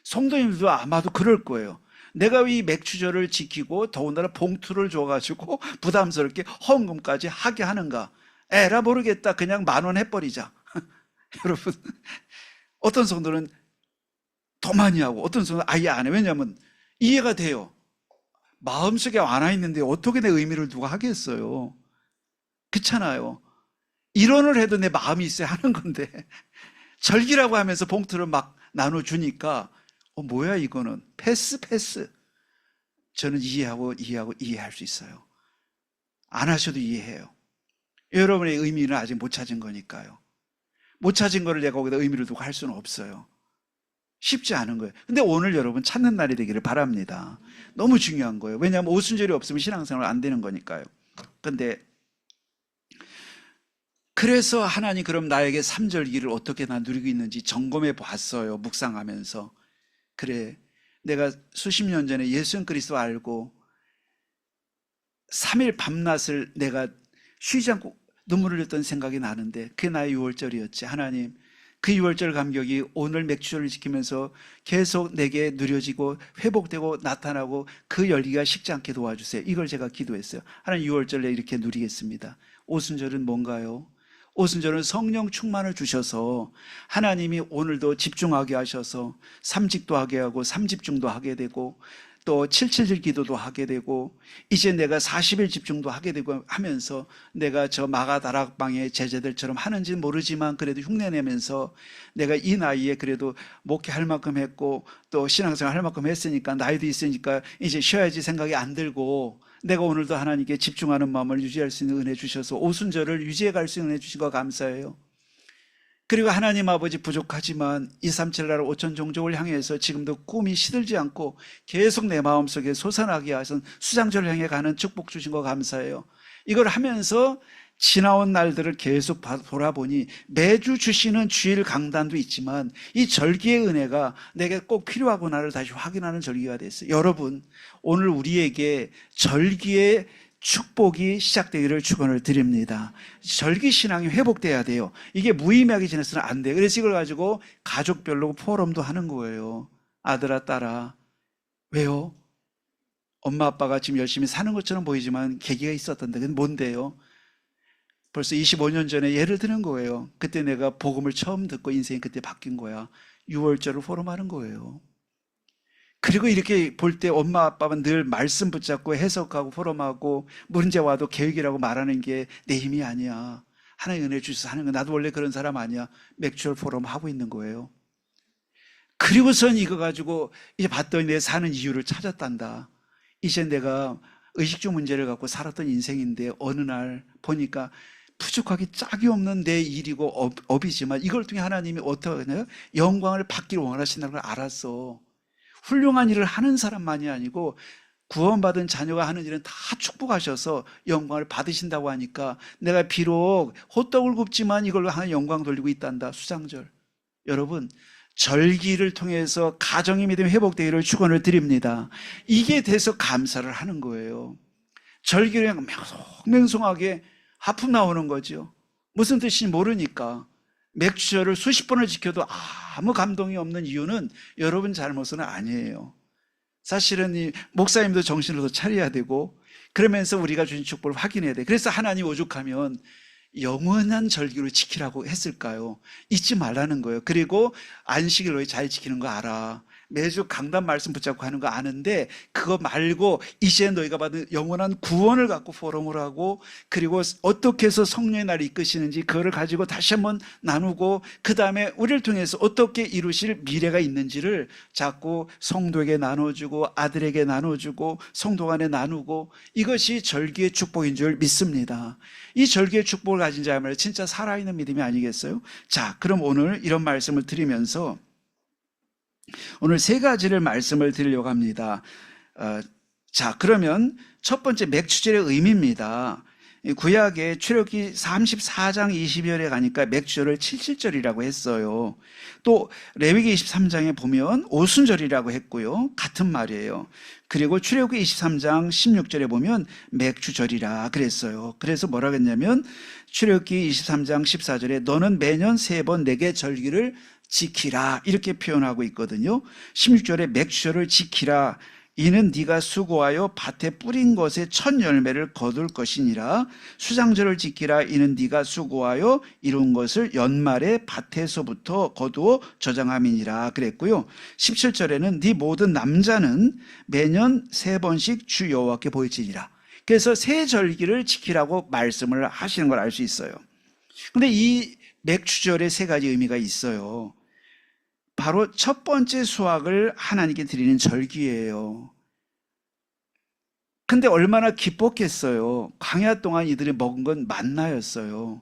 성도님들도 아마도 그럴 거예요. 내가 이 맥주절을 지키고 더군다나 봉투를 줘가지고 부담스럽게 헌금까지 하게 하는가? 에라 모르겠다. 그냥 10,000원 해버리자. 여러분, 어떤 성도는 더 많이 하고 어떤 성도는 아예 안 해. 왜냐하면 이해가 돼요. 마음속에 완화 있는데 어떻게 내 의미를 누가 하겠어요? 그렇잖아요. 일원을 해도 내 마음이 있어야 하는 건데 절기라고 하면서 봉투를 막 나눠주니까 뭐야 이거는 패스. 저는 이해할 수 있어요. 안 하셔도 이해해요. 여러분의 의미는 아직 못 찾은 거니까요. 못 찾은 거를 내가 거기다 의미를 두고 할 수는 없어요. 쉽지 않은 거예요. 근데 오늘 여러분 찾는 날이 되기를 바랍니다. 너무 중요한 거예요. 왜냐하면 오순절이 없으면 신앙생활 안 되는 거니까요. 근데 그래서 하나님 그럼 나에게 삼절기를 어떻게 나 누리고 있는지 점검해 봤어요. 묵상하면서. 그래, 내가 수십 년 전에 예수 그리스도 알고 3일 밤낮을 내가 쉬지 않고 눈물을 흘렸던 생각이 나는데 그게 나의 6월절이었지. 하나님, 그 6월절 감격이 오늘 맥주절을 지키면서 계속 내게 누려지고 회복되고 나타나고 그 열기가 식지 않게 도와주세요. 이걸 제가 기도했어요. 하나님, 6월절에 이렇게 누리겠습니다. 오순절은 뭔가요? 오순절은 성령 충만을 주셔서 하나님이 오늘도 집중하게 하셔서 삼직도 하게 하고 삼집중도 하게 되고 또 7.7절 기도도 하게 되고 이제 내가 40일 집중도 하게 되고 하면서 내가 저 마가다락방의 제자들처럼 하는지는 모르지만 그래도 흉내내면서 내가 이 나이에 그래도 목회할 만큼 했고 또 신앙생활 할 만큼 했으니까 나이도 있으니까 이제 쉬어야지 생각이 안 들고 내가 오늘도 하나님께 집중하는 마음을 유지할 수 있는 은혜 주셔서 오순절을 유지해 갈 수 있는 은혜 주신 거 감사해요. 그리고 하나님 아버지, 부족하지만 237 나라 5천 종족을 향해서 지금도 꿈이 시들지 않고 계속 내 마음속에 솟아나게 하신 수장절을 향해 가는 축복 주신 거 감사해요. 이걸 하면서 지나온 날들을 계속 돌아보니 매주 주시는 주일 강단도 있지만 이 절기의 은혜가 내게 꼭 필요하구나를 다시 확인하는 절기가 됐어요. 여러분, 오늘 우리에게 절기의 축복이 시작되기를 축원을 드립니다. 절기 신앙이 회복돼야 돼요. 이게 무의미하게 지내서는 안 돼요. 그래서 이걸 가지고 가족별로 포럼도 하는 거예요. 아들아, 딸아. 왜요? 엄마 아빠가 지금 열심히 사는 것처럼 보이지만 계기가 있었던데 그건 뭔데요? 벌써 25년 전에 예를 드는 거예요. 그때 내가 복음을 처음 듣고 인생이 그때 바뀐 거야. 6월절을 포럼하는 거예요. 그리고 이렇게 볼 때 엄마 아빠는 늘 말씀 붙잡고 해석하고 포럼하고 문제 와도 계획이라고 말하는 게 내 힘이 아니야. 하나님 은혜 주셔서 하는 거. 나도 원래 그런 사람 아니야. 맥주얼 포럼 하고 있는 거예요. 그리고선 이거 가지고 이제 봤더니 내 사는 이유를 찾았단다. 이제 내가 의식주 문제를 갖고 살았던 인생인데 어느 날 보니까 부족하기 짝이 없는 내 일이고 업이지만 이걸 통해 하나님이 어떻게 하냐요? 영광을 받기를 원하신다는 걸 알았어. 훌륭한 일을 하는 사람만이 아니고 구원받은 자녀가 하는 일은 다 축복하셔서 영광을 받으신다고 하니까 내가 비록 호떡을 굽지만 이걸로 하나님 영광 돌리고 있단다. 수장절. 여러분, 절기를 통해서 가정의 믿음이 회복되기를 축원을 드립니다. 이게 돼서 감사를 하는 거예요. 절기를 그냥 맹송하게 하품 나오는 거죠. 무슨 뜻인지 모르니까. 맥주절을 수십 번을 지켜도 아무 감동이 없는 이유는 여러분 잘못은 아니에요. 사실은 이 목사님도 정신을 더 차려야 되고 그러면서 우리가 주신 축복을 확인해야 돼. 그래서 하나님 오죽하면 영원한 절기로 지키라고 했을까요? 잊지 말라는 거예요. 그리고 안식일 너희 잘 지키는 거 알아. 매주 강단 말씀 붙잡고 하는 거 아는데 그거 말고 이제 너희가 받은 영원한 구원을 갖고 포럼을 하고 그리고 어떻게 해서 성령의 날을 이끄시는지 그거를 가지고 다시 한번 나누고 그 다음에 우리를 통해서 어떻게 이루실 미래가 있는지를 자꾸 성도에게 나눠주고 아들에게 나눠주고 성도 간에 나누고 이것이 절기의 축복인 줄 믿습니다. 이 절기의 축복을 가진 자야말로 진짜 살아있는 믿음이 아니겠어요? 자, 그럼 오늘 이런 말씀을 드리면서 오늘 세 가지를 말씀을 드리려고 합니다. 자, 그러면 첫 번째 맥추절의 의미입니다. 구약의 출애굽기 34장 20절에 가니까 맥추절을 77절이라고 했어요. 또 레위기 23장에 보면 오순절이라고 했고요. 같은 말이에요. 그리고 출애굽기 23장 16절에 보면 맥추절이라 그랬어요. 그래서 뭐라고 했냐면 출애굽기 23장 14절에 너는 매년 3번 내게 절기를 지키라 이렇게 표현하고 있거든요. 16절에 맥추절을 지키라 이는 네가 수고하여 밭에 뿌린 것의 첫 열매를 거둘 것이니라. 수장절을 지키라 이는 네가 수고하여 이룬 것을 연말에 밭에서부터 거두어 저장함이니라 그랬고요. 17절에는 네 모든 남자는 매년 3번씩 주 여호와께 보일지니라. 그래서 세 절기를 지키라고 말씀을 하시는 걸 알 수 있어요. 근데 이 맥추절에 세 가지 의미가 있어요. 바로 첫 번째 수확을 하나님께 드리는 절기예요. 근데 얼마나 기뻤겠어요. 광야 동안 이들이 먹은 건 만나였어요.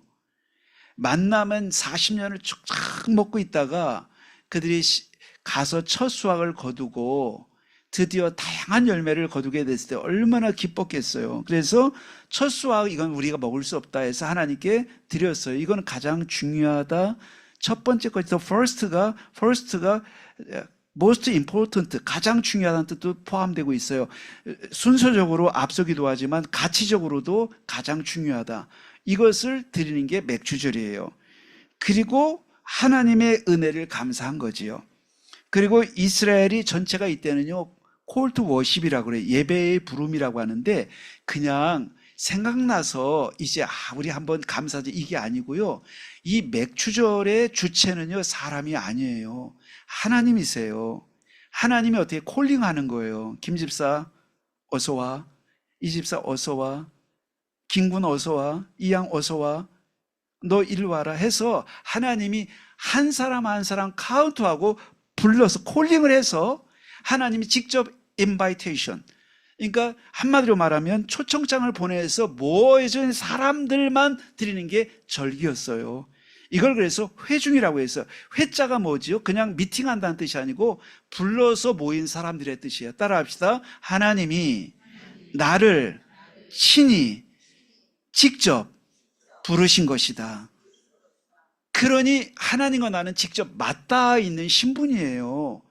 만나면 40년을 쭉 먹고 있다가 그들이 가서 첫 수확을 거두고 드디어 다양한 열매를 거두게 됐을 때 얼마나 기뻤겠어요. 그래서 첫 수확 이건 우리가 먹을 수 없다 해서 하나님께 드렸어요. 이건 가장 중요하다. 첫 번째 것이 first가 most important, 가장 중요하다는 뜻도 포함되고 있어요. 순서적으로 앞서기도 하지만 가치적으로도 가장 중요하다. 이것을 드리는 게 맥추절이에요. 그리고 하나님의 은혜를 감사한 거지요. 그리고 이스라엘이 전체가 이때는요 call to worship이라고 그래요. 예배의 부름이라고 하는데 그냥 생각나서 이제 우리 한번 감사하자 이게 아니고요. 이 맥추절의 주체는요 사람이 아니에요. 하나님이세요. 하나님이 어떻게 콜링하는 거예요. 김 집사 어서 와. 이 집사 어서 와. 김군 어서 와. 이양 어서 와. 너 이리 와라 해서 하나님이 한 사람 한 사람 카운트하고 불러서 콜링을 해서 하나님이 직접 인바이테이션, 그러니까 한마디로 말하면 초청장을 보내서 모여진 사람들만 드리는 게 절기였어요. 이걸 그래서 회중이라고 해서 회자가 뭐지요? 그냥 미팅한다는 뜻이 아니고 불러서 모인 사람들의 뜻이에요. 따라합시다. 하나님이 나를 친히 직접 부르신 것이다. 그러니 하나님과 나는 직접 맞닿아 있는 신분이에요.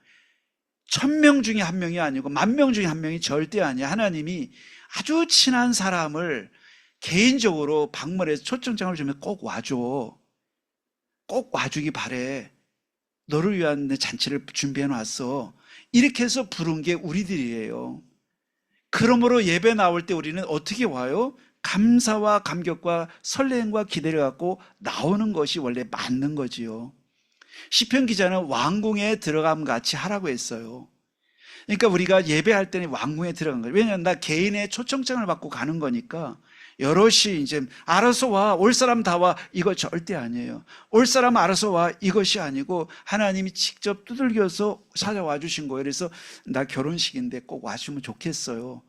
1000명 중에 한 명이 아니고 10,000명 중에 한 명이 절대 아니야. 하나님이 아주 친한 사람을 개인적으로 방문해서 초청장을 주면 꼭 와줘. 꼭 와주기 바래. 너를 위한 내 잔치를 준비해 놨어. 이렇게 해서 부른 게 우리들이에요. 그러므로 예배 나올 때 우리는 어떻게 와요? 감사와 감격과 설렘과 기대를 갖고 나오는 것이 원래 맞는 거지요. 시편 기자는 왕궁에 들어감 같이 하라고 했어요. 그러니까 우리가 예배할 때는 왕궁에 들어간 거예요. 왜냐하면 나 개인의 초청장을 받고 가는 거니까 여럿이 이제 알아서 와, 올 사람 다 와, 이거 절대 아니에요. 올 사람 알아서 와, 이것이 아니고 하나님이 직접 두들겨서 찾아와 주신 거예요. 그래서 나 결혼식인데 꼭 와주면 좋겠어요.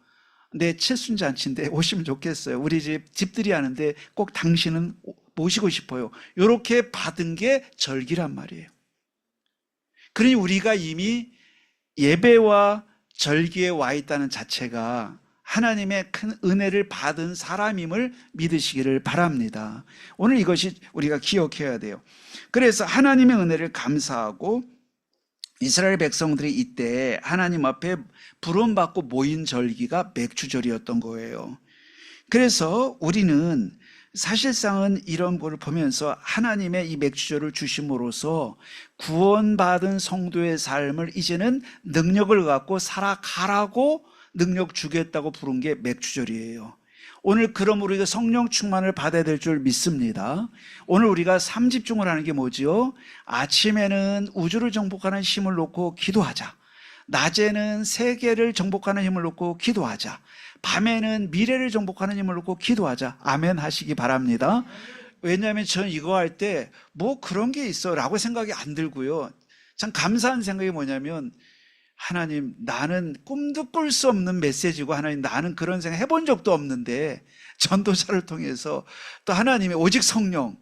내 칠순잔치인데 오시면 좋겠어요. 우리 집들이 하는데 꼭 당신은 모시고 싶어요. 이렇게 받은 게 절기란 말이에요. 그러니 우리가 이미 예배와 절기에 와 있다는 자체가 하나님의 큰 은혜를 받은 사람임을 믿으시기를 바랍니다. 오늘 이것이 우리가 기억해야 돼요. 그래서 하나님의 은혜를 감사하고 이스라엘 백성들이 이때 하나님 앞에 부름받고 모인 절기가 맥추절이었던 거예요. 그래서 우리는 사실상은 이런 거를 보면서 하나님의 이 맥추절을 주심으로써 구원받은 성도의 삶을 이제는 능력을 갖고 살아가라고 능력 주겠다고 부른 게 맥주절이에요. 오늘 그러므로 우리가 성령 충만을 받아야 될 줄 믿습니다. 오늘 우리가 3집중을 하는 게 뭐지요? 아침에는 우주를 정복하는 힘을 놓고 기도하자. 낮에는 세계를 정복하는 힘을 놓고 기도하자. 밤에는 미래를 정복하는 힘을 놓고 기도하자. 아멘 하시기 바랍니다. 왜냐하면 저는 이거 할 때 뭐 그런 게 있어 라고 생각이 안 들고요. 참 감사한 생각이 뭐냐면, 하나님, 나는 꿈도 꿀 수 없는 메시지고, 하나님, 나는 그런 생각 해본 적도 없는데 전도자를 통해서 또 하나님의 오직 성령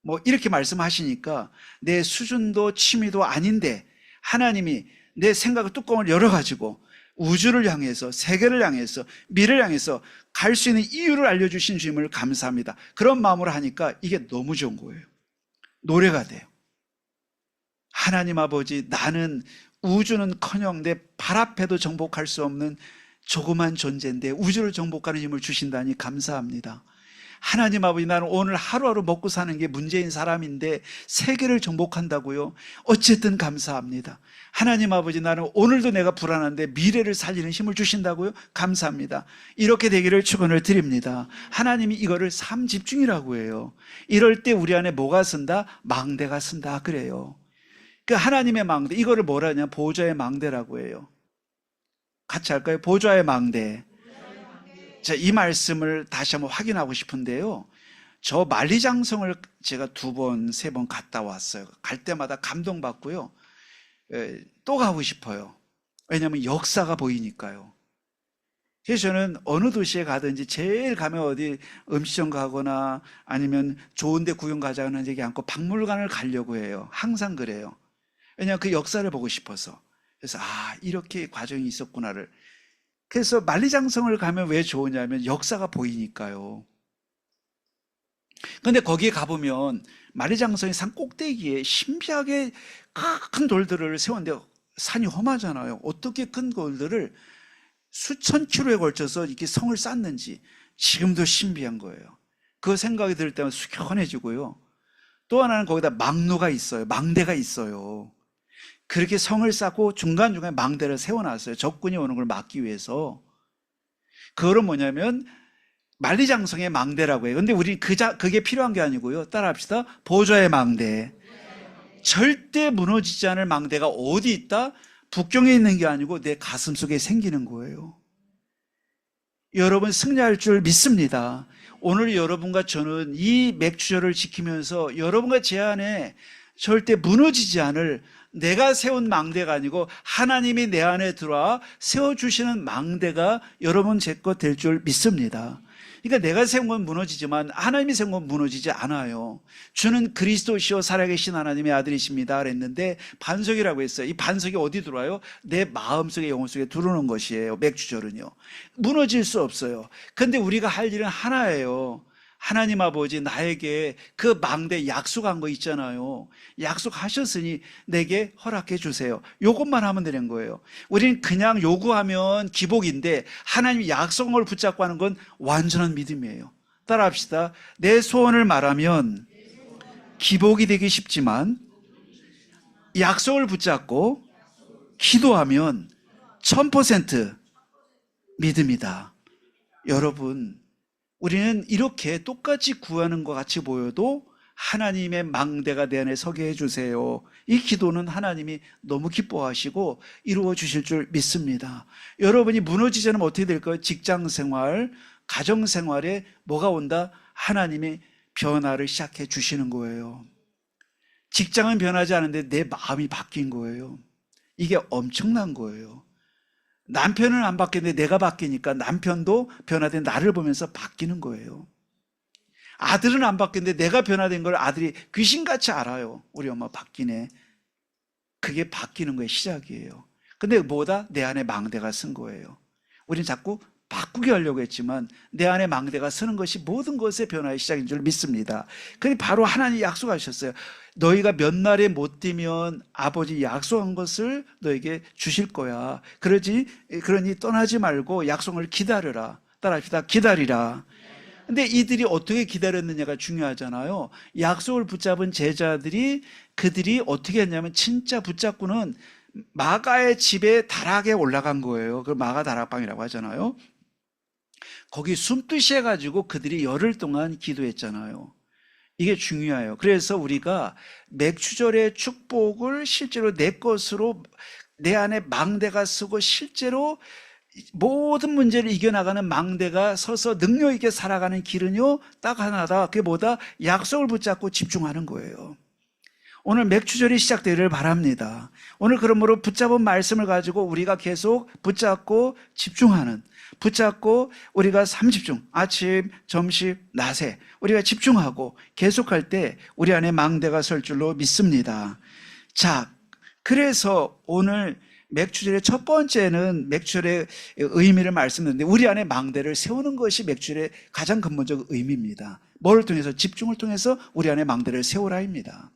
뭐 이렇게 말씀하시니까 내 수준도 취미도 아닌데 하나님이 내 생각의 뚜껑을 열어가지고 우주를 향해서, 세계를 향해서, 미래를 향해서 갈 수 있는 이유를 알려주신 주님을 감사합니다. 그런 마음으로 하니까 이게 너무 좋은 거예요. 노래가 돼요. 하나님 아버지, 나는 우주는커녕 내 발 앞에도 정복할 수 없는 조그만 존재인데 우주를 정복하는 힘을 주신다니 감사합니다. 하나님 아버지, 나는 오늘 하루하루 먹고 사는 게 문제인 사람인데 세계를 정복한다고요? 어쨌든 감사합니다. 하나님 아버지, 나는 오늘도 내가 불안한데 미래를 살리는 힘을 주신다고요? 감사합니다. 이렇게 되기를 축원을 드립니다. 하나님이 이거를 삼집중이라고 해요. 이럴 때 우리 안에 뭐가 쓴다? 망대가 쓴다 그래요. 그 하나님의 망대, 이거를 뭐라 하냐? 보좌의 망대라고 해요. 같이 할까요? 보좌의 망대. 자, 이 말씀을 다시 한번 확인하고 싶은데요. 저 만리장성을 제가 2번, 3번 갔다 왔어요. 갈 때마다 감동받고요. 또 가고 싶어요. 왜냐하면 역사가 보이니까요. 그래서 저는 어느 도시에 가든지 제일 가면 어디 음식점 가거나 아니면 좋은 데 구경 가자는 얘기 않고 박물관을 가려고 해요. 항상 그래요. 왜냐하면 그 역사를 보고 싶어서. 그래서 이렇게 과정이 있었구나를. 그래서 만리장성을 가면 왜 좋으냐면 역사가 보이니까요. 그런데 거기에 가보면 만리장성의 산 꼭대기에 신비하게 큰 돌들을 세웠는데 산이 험하잖아요. 어떻게 큰 돌들을 수천 킬로에 걸쳐서 이렇게 성을 쌓는지 지금도 신비한 거예요. 그 생각이 들 때마다 숙연해지고요. 또 하나는 거기다 망노가 있어요. 망대가 있어요. 그렇게 성을 쌓고 중간중간에 망대를 세워놨어요. 적군이 오는 걸 막기 위해서. 그거는 뭐냐면 만리장성의 망대라고 해요. 근데 우리 그게 필요한 게 아니고요. 따라합시다. 보좌의 망대. 절대 무너지지 않을 망대가 어디 있다? 북경에 있는 게 아니고 내 가슴 속에 생기는 거예요. 여러분 승리할 줄 믿습니다. 오늘 여러분과 저는 이 맥주절을 지키면서 여러분과 제 안에 절대 무너지지 않을, 내가 세운 망대가 아니고 하나님이 내 안에 들어와 세워주시는 망대가 여러분 제 것 될 줄 믿습니다. 그러니까 내가 세운 건 무너지지만 하나님이 세운 건 무너지지 않아요. 주는 그리스도시요 살아계신 하나님의 아들이십니다 그랬는데 반석이라고 했어요. 이 반석이 어디 들어와요? 내 마음속에, 영혼 속에 들어오는 것이에요. 맥주절은요. 무너질 수 없어요. 근데 우리가 할 일은 하나예요. 하나님 아버지, 나에게 그 망대 약속한 거 있잖아요. 약속하셨으니 내게 허락해 주세요. 이것만 하면 되는 거예요. 우리는 그냥 요구하면 기복인데 하나님이 약속한 걸 붙잡고 하는 건 완전한 믿음이에요. 따라합시다. 내 소원을 말하면 기복이 되기 쉽지만 약속을 붙잡고 기도하면 1000% 믿음이다. 여러분, 우리는 이렇게 똑같이 구하는 것 같이 보여도 하나님의 망대가 내 안에 서게 해주세요. 이 기도는 하나님이 너무 기뻐하시고 이루어 주실 줄 믿습니다. 여러분이 무너지지 않으면 어떻게 될까요? 직장생활, 가정생활에 뭐가 온다? 하나님이 변화를 시작해 주시는 거예요. 직장은 변하지 않은데 내 마음이 바뀐 거예요. 이게 엄청난 거예요. 남편은 안 바뀌는데 내가 바뀌니까 남편도 변화된 나를 보면서 바뀌는 거예요. 아들은 안 바뀌는데 내가 변화된 걸 아들이 귀신같이 알아요. 우리 엄마 바뀌네. 그게 바뀌는 거의 시작이에요. 근데 뭐다? 내 안에 망대가 쓴 거예요. 우리는 자꾸 바꾸게 하려고 했지만 내 안에 망대가 서는 것이 모든 것의 변화의 시작인 줄 믿습니다. 그게 바로 하나님이 약속하셨어요. 너희가 몇 날에 못 뛰면 아버지 약속한 것을 너에게 주실 거야. 그러니 떠나지 말고 약속을 기다려라. 따라합시다. 기다리라. 근데 이들이 어떻게 기다렸느냐가 중요하잖아요. 약속을 붙잡은 제자들이, 그들이 어떻게 했냐면 진짜 붙잡고는 마가의 집에 다락에 올라간 거예요. 그 마가 다락방이라고 하잖아요. 거기 숨듯이 해가지고 그들이 열흘 동안 기도했잖아요. 이게 중요해요. 그래서 우리가 맥추절의 축복을 실제로 내 것으로 내 안에 망대가 서고 실제로 모든 문제를 이겨나가는 망대가 서서 능력 있게 살아가는 길은요 딱 하나다. 그게 뭐다? 약속을 붙잡고 집중하는 거예요. 오늘 맥추절이 시작되기를 바랍니다. 오늘 그러므로 붙잡은 말씀을 가지고 우리가 계속 붙잡고 집중하는, 붙잡고 우리가 삼집중, 아침, 점심, 낮에 우리가 집중하고 계속할 때 우리 안에 망대가 설 줄로 믿습니다. 자, 그래서 오늘 맥추절의 첫 번째는 맥추절의 의미를 말씀드렸는데 우리 안에 망대를 세우는 것이 맥추절의 가장 근본적 의미입니다. 뭘 통해서? 집중을 통해서 우리 안에 망대를 세우라입니다.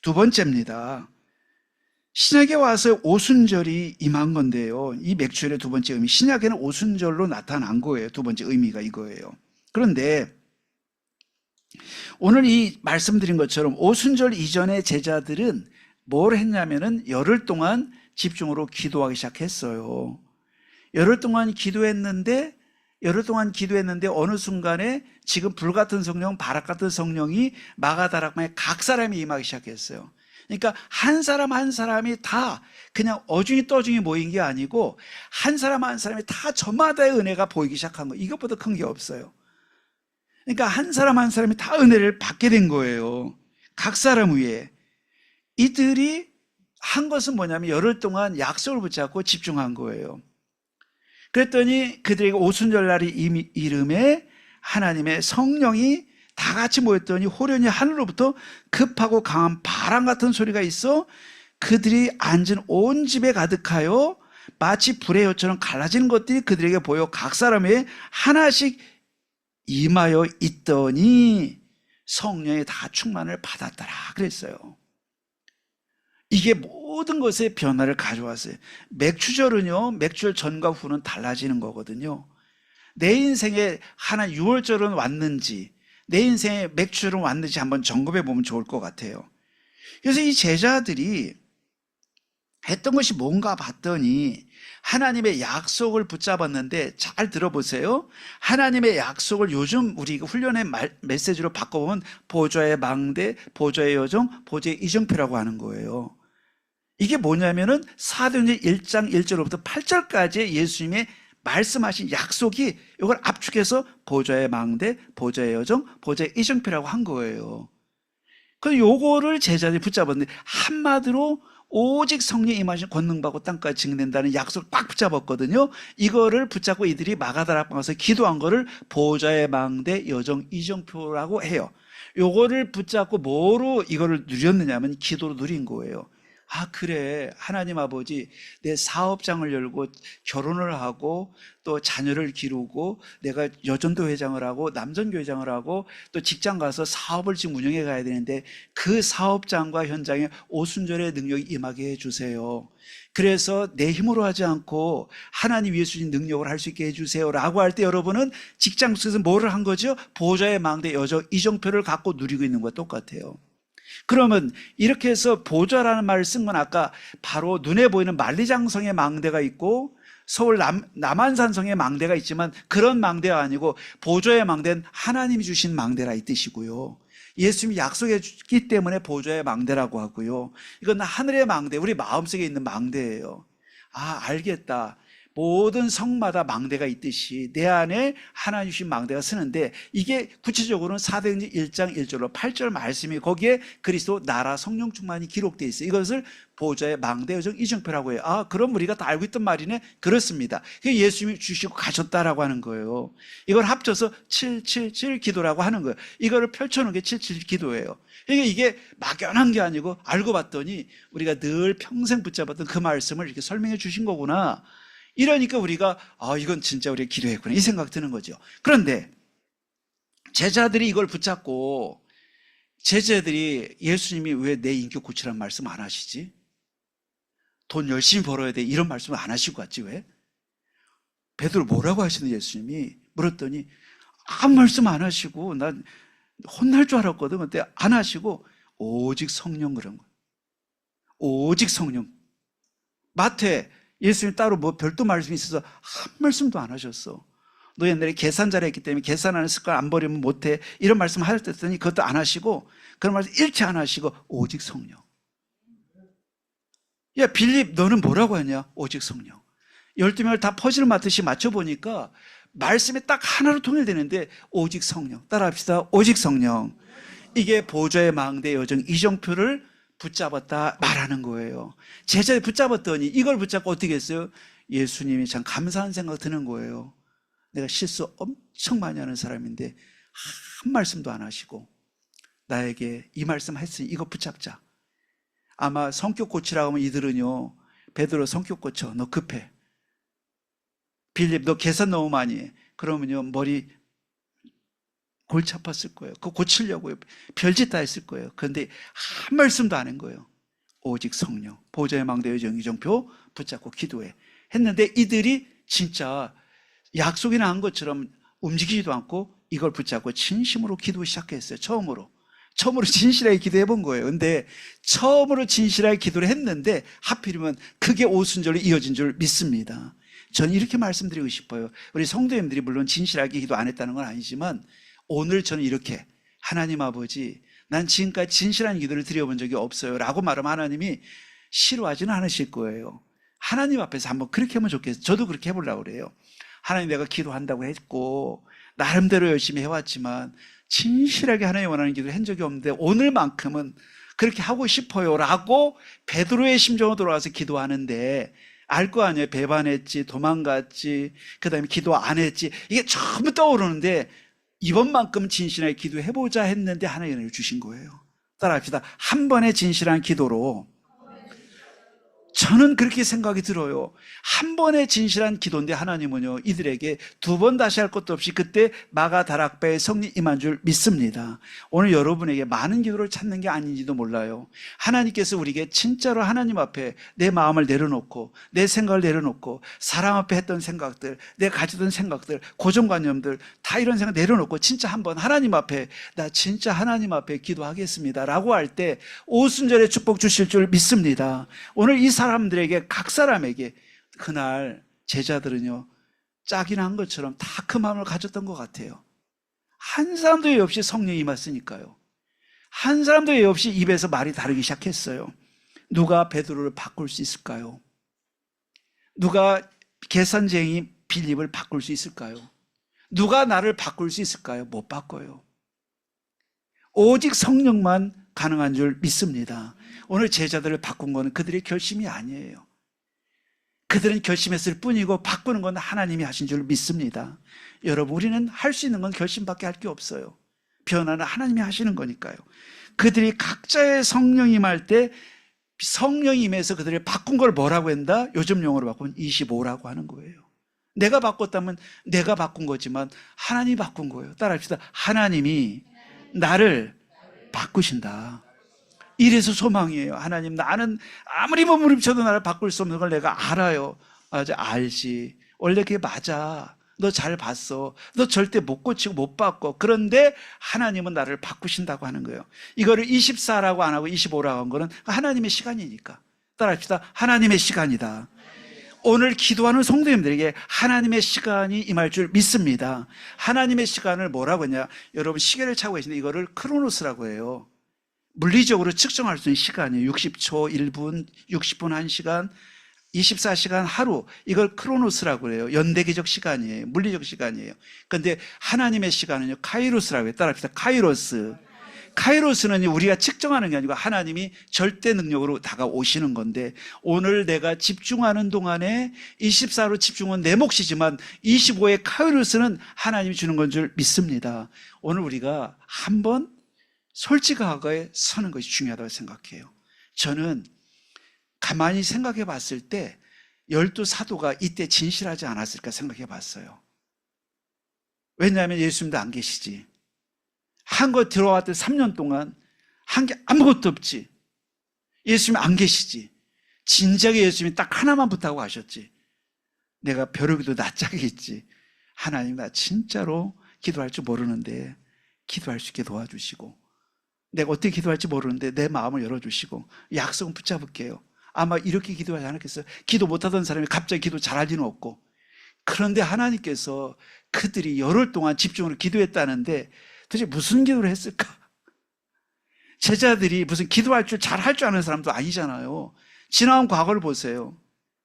두 번째입니다. 신약에 와서 오순절이 임한 건데요. 이 맥추절의 두 번째 의미, 신약에는 오순절로 나타난 거예요. 두 번째 의미가 이거예요. 그런데 오늘 이 말씀드린 것처럼 오순절 이전의 제자들은 뭘 했냐면은 열흘 동안 집중으로 기도하기 시작했어요. 열흘 동안 기도했는데 어느 순간에 지금 불같은 성령, 바락 같은 성령이 마가다락방에 각 사람이 임하기 시작했어요. 그러니까 한 사람 한 사람이 다 그냥 어중이 떠중이 모인 게 아니고 한 사람 한 사람이 다 저마다의 은혜가 보이기 시작한 거예요. 이것보다 큰 게 없어요. 그러니까 한 사람 한 사람이 다 은혜를 받게 된 거예요. 각 사람 위에. 이들이 한 것은 뭐냐면 열흘 동안 약속을 붙잡고 집중한 거예요. 그랬더니 그들에게 오순절날이 이름에 하나님의 성령이 다 같이 모였더니 호련히 하늘로부터 급하고 강한 바람 같은 소리가 있어 그들이 앉은 온 집에 가득하여 마치 불의 혀처럼 갈라지는 것들이 그들에게 보여 각 사람의 하나씩 임하여 있더니 성령의 다 충만을 받았더라 그랬어요. 이게 모든 것에 변화를 가져왔어요. 맥추절은요, 맥추절 전과 후는 달라지는 거거든요. 내 인생에 하나 6월절은 왔는지, 내 인생에 맥추절은 왔는지 한번 점검해 보면 좋을 것 같아요. 그래서 이 제자들이 했던 것이 뭔가 봤더니 하나님의 약속을 붙잡았는데 잘 들어보세요. 하나님의 약속을 요즘 우리 훈련의 메시지로 바꿔보면 보좌의 망대, 보좌의 여정, 보좌의 이정표라고 하는 거예요. 이게 뭐냐면은 사도행전 1장 1절부터 8절까지 예수님의 말씀하신 약속이 이걸 압축해서 보좌의 망대, 보좌의 여정, 보좌의 이정표라고 한 거예요. 그래서 요거를 제자들이 붙잡았는데 한마디로 오직 성령 임하신 권능받고 땅까지 증인된다는 약속을 꽉 붙잡았거든요. 이거를 붙잡고 이들이 마가다락방 가서 기도한 거를 보좌의 망대, 여정, 이정표라고 해요. 요거를 붙잡고 뭐로 이거를 누렸느냐면 기도로 누린 거예요. 아, 그래. 하나님 아버지, 내 사업장을 열고 결혼을 하고 또 자녀를 기르고 내가 여전도 회장을 하고 남전교 회장을 하고 또 직장 가서 사업을 지금 운영해 가야 되는데 그 사업장과 현장에 오순절의 능력이 임하게 해주세요. 그래서 내 힘으로 하지 않고 하나님 위에 주신 능력을 할 수 있게 해주세요 라고 할 때 여러분은 직장 속에서 뭐를 한 거죠? 보좌의 망대, 여정, 이정표를 갖고 누리고 있는 것과 똑같아요. 그러면 이렇게 해서 보좌라는 말을 쓴 건 아까 바로 눈에 보이는 만리장성의 망대가 있고 서울 남한산성의 망대가 있지만 그런 망대가 아니고 보좌의 망대는 하나님이 주신 망대라 이 뜻이고요. 예수님이 약속해 줬기 때문에 보좌의 망대라고 하고요. 이건 하늘의 망대, 우리 마음속에 있는 망대예요. 아, 알겠다. 모든 성마다 망대가 있듯이 내 안에 하나님 주신 망대가 쓰는데 이게 구체적으로는 사도행전 1장 1절로 8절 말씀이 거기에 그리스도 나라 성령 충만이 기록되어 있어요. 이것을 보좌의 망대 여정 이정표라고 해요. 아, 그럼 우리가 다 알고 있던 말이네. 그렇습니다. 그게 예수님이 주시고 가셨다라고 하는 거예요. 이걸 합쳐서 777 기도라고 하는 거예요. 이거를 펼쳐놓은 게 777 기도예요. 이게 막연한 게 아니고 알고 봤더니 우리가 늘 평생 붙잡았던 그 말씀을 이렇게 설명해 주신 거구나. 이러니까 우리가 이건 진짜 우리가 기도했구나 이 생각 드는 거죠. 그런데 제자들이 이걸 붙잡고 제자들이 예수님이 왜 내 인격 고치라는 말씀 안 하시지? 돈 열심히 벌어야 돼 이런 말씀을 안 하시고 갔지 왜? 베드로 뭐라고 하시는 예수님이 물었더니 아무 말씀 안 하시고 난 혼날 줄 알았거든. 근데 안 하시고 오직 성령 그런 거예요. 오직 성령. 마태 예수님 따로 뭐 별도 말씀이 있어서 한 말씀도 안 하셨어. 너 옛날에 계산 잘했기 때문에 계산하는 습관 안 버리면 못해. 이런 말씀 하셨더니 그것도 안 하시고 그런 말씀 일체 안 하시고 오직 성령. 야 빌립 너는 뭐라고 하냐? 오직 성령. 12명을 다 퍼즐을 맞듯이 맞춰보니까 말씀이 딱 하나로 통일되는데 오직 성령. 따라합시다. 오직 성령. 이게 보좌의 망대 여정 이정표를 붙잡았다 말하는 거예요. 제자를 붙잡았더니 이걸 붙잡고 어떻게 했어요? 예수님이 참 감사한 생각 드는 거예요. 내가 실수 엄청 많이 하는 사람인데 한 말씀도 안 하시고 나에게 이 말씀 했으니 이거 붙잡자. 아마 성격 고치라고 하면 이들은요, 베드로 성격 고쳐. 너 급해. 빌립 너 계산 너무 많이 해. 그러면요 머리 골치 아팠을 거예요. 그거 고치려고요. 별짓 다 했을 거예요. 그런데 한 말씀도 안 한 거예요. 오직 성령. 보좌의 망대의 정의정표 붙잡고 기도해. 했는데 이들이 진짜 약속이나 한 것처럼 움직이지도 않고 이걸 붙잡고 진심으로 기도 시작했어요. 처음으로 진실하게 기도해 본 거예요. 근데 처음으로 진실하게 기도를 했는데 하필이면 그게 오순절로 이어진 줄 믿습니다. 저는 이렇게 말씀드리고 싶어요. 우리 성도님들이 물론 진실하게 기도 안 했다는 건 아니지만 오늘 저는 이렇게 하나님 아버지 난 지금까지 진실한 기도를 드려본 적이 없어요 라고 말하면 하나님이 싫어하지는 않으실 거예요. 하나님 앞에서 한번 그렇게 하면 좋겠어요. 저도 그렇게 해보려고 그래요. 하나님 내가 기도한다고 했고 나름대로 열심히 해왔지만 진실하게 하나님 원하는 기도를 한 적이 없는데 오늘만큼은 그렇게 하고 싶어요 라고 베드로의 심정으로 돌아가서 기도하는데 알 거 아니에요. 배반했지, 도망갔지, 그 다음에 기도 안 했지, 이게 전부 떠오르는데 이번만큼 진실하게 기도해보자 했는데 하나님의 은혜를 주신 거예요. 따라합시다. 한 번의 진실한 기도로 저는 그렇게 생각이 들어요. 한 번의 진실한 기도인데 하나님은요 이들에게 두 번 다시 할 것도 없이 그때 마가 다락방의 성령 임한 줄 믿습니다. 오늘 여러분에게 많은 기도를 찾는 게 아닌지도 몰라요. 하나님께서 우리에게 진짜로 하나님 앞에 내 마음을 내려놓고 내 생각을 내려놓고 사람 앞에 했던 생각들, 내가 가지던 생각들, 고정관념들 다 이런 생각 내려놓고 진짜 한번 하나님 앞에 나 진짜 하나님 앞에 기도하겠습니다 라고 할 때 오순절의 축복 주실 줄 믿습니다. 오늘 이 사람들에게 각 사람에게 그날 제자들은요 짝이나 한 것처럼 다 그 마음을 가졌던 것 같아요. 한 사람도 예의 없이 성령이 임했으니까요. 한 사람도 예의 없이 입에서 말이 다르기 시작했어요. 누가 베드로를 바꿀 수 있을까요? 누가 계산쟁이 빌립을 바꿀 수 있을까요? 누가 나를 바꿀 수 있을까요? 못 바꿔요. 오직 성령만 가능한 줄 믿습니다. 오늘 제자들을 바꾼 것은 그들의 결심이 아니에요. 그들은 결심했을 뿐이고 바꾸는 건 하나님이 하신 줄 믿습니다. 여러분 우리는 할 수 있는 건 결심밖에 할 게 없어요. 변화는 하나님이 하시는 거니까요. 그들이 각자의 성령 임할 때 성령 임해서 그들을 바꾼 걸 뭐라고 한다? 요즘 용어로 바꾸면 25라고 하는 거예요. 내가 바꿨다면 내가 바꾼 거지만 하나님이 바꾼 거예요. 따라합시다. 하나님이 나를 바꾸신다. 이래서 소망이에요. 하나님 나는 아무리 몸부림쳐도 나를 바꿀 수 없는 걸 내가 알아요. 알지. 원래 그게 맞아. 너 잘 봤어. 너 절대 못 고치고 못 바꿔. 그런데 하나님은 나를 바꾸신다고 하는 거예요. 이거를 24라고 안 하고 25라고 한 거는 하나님의 시간이니까. 따라합시다. 하나님의 시간이다. 오늘 기도하는 성도님들에게 하나님의 시간이 임할 줄 믿습니다. 하나님의 시간을 뭐라고 하냐? 여러분 시계를 차고 계시는데 이거를 크로노스라고 해요. 물리적으로 측정할 수 있는 시간이에요. 60초 1분, 60분 1시간, 24시간 하루. 이걸 크로노스라고 해요. 연대기적 시간이에요. 물리적 시간이에요. 그런데 하나님의 시간은요 카이로스라고 해요. 따라합시다. 카이로스. 카이로스는 우리가 측정하는 게 아니고 하나님이 절대 능력으로 다가오시는 건데 오늘 내가 집중하는 동안에 24로 집중은 내 몫이지만 25의 카이로스는 하나님이 주는 건 줄 믿습니다. 오늘 우리가 한번 솔직하게 서는 것이 중요하다고 생각해요. 저는 가만히 생각해 봤을 때 12사도가 이때 진실하지 않았을까 생각해 봤어요. 왜냐하면 예수님도 안 계시지. 한 거 들어왔던 3년 동안 한 게 아무것도 없지. 예수님 안 계시지. 진작에 예수님이 딱 하나만 부탁하고 하셨지. 내가 벼르기도 낯짝이겠지. 하나님 나 진짜로 기도할 줄 모르는데 기도할 수 있게 도와주시고 내가 어떻게 기도할지 모르는데 내 마음을 열어주시고 약속은 붙잡을게요. 아마 이렇게 기도하지 않았겠어요? 기도 못하던 사람이 갑자기 기도 잘할 리는 없고. 그런데 하나님께서 그들이 열흘 동안 집중으로 기도했다는데 도대체 무슨 기도를 했을까? 제자들이 무슨 기도할 줄 잘할 줄 아는 사람도 아니잖아요. 지나온 과거를 보세요.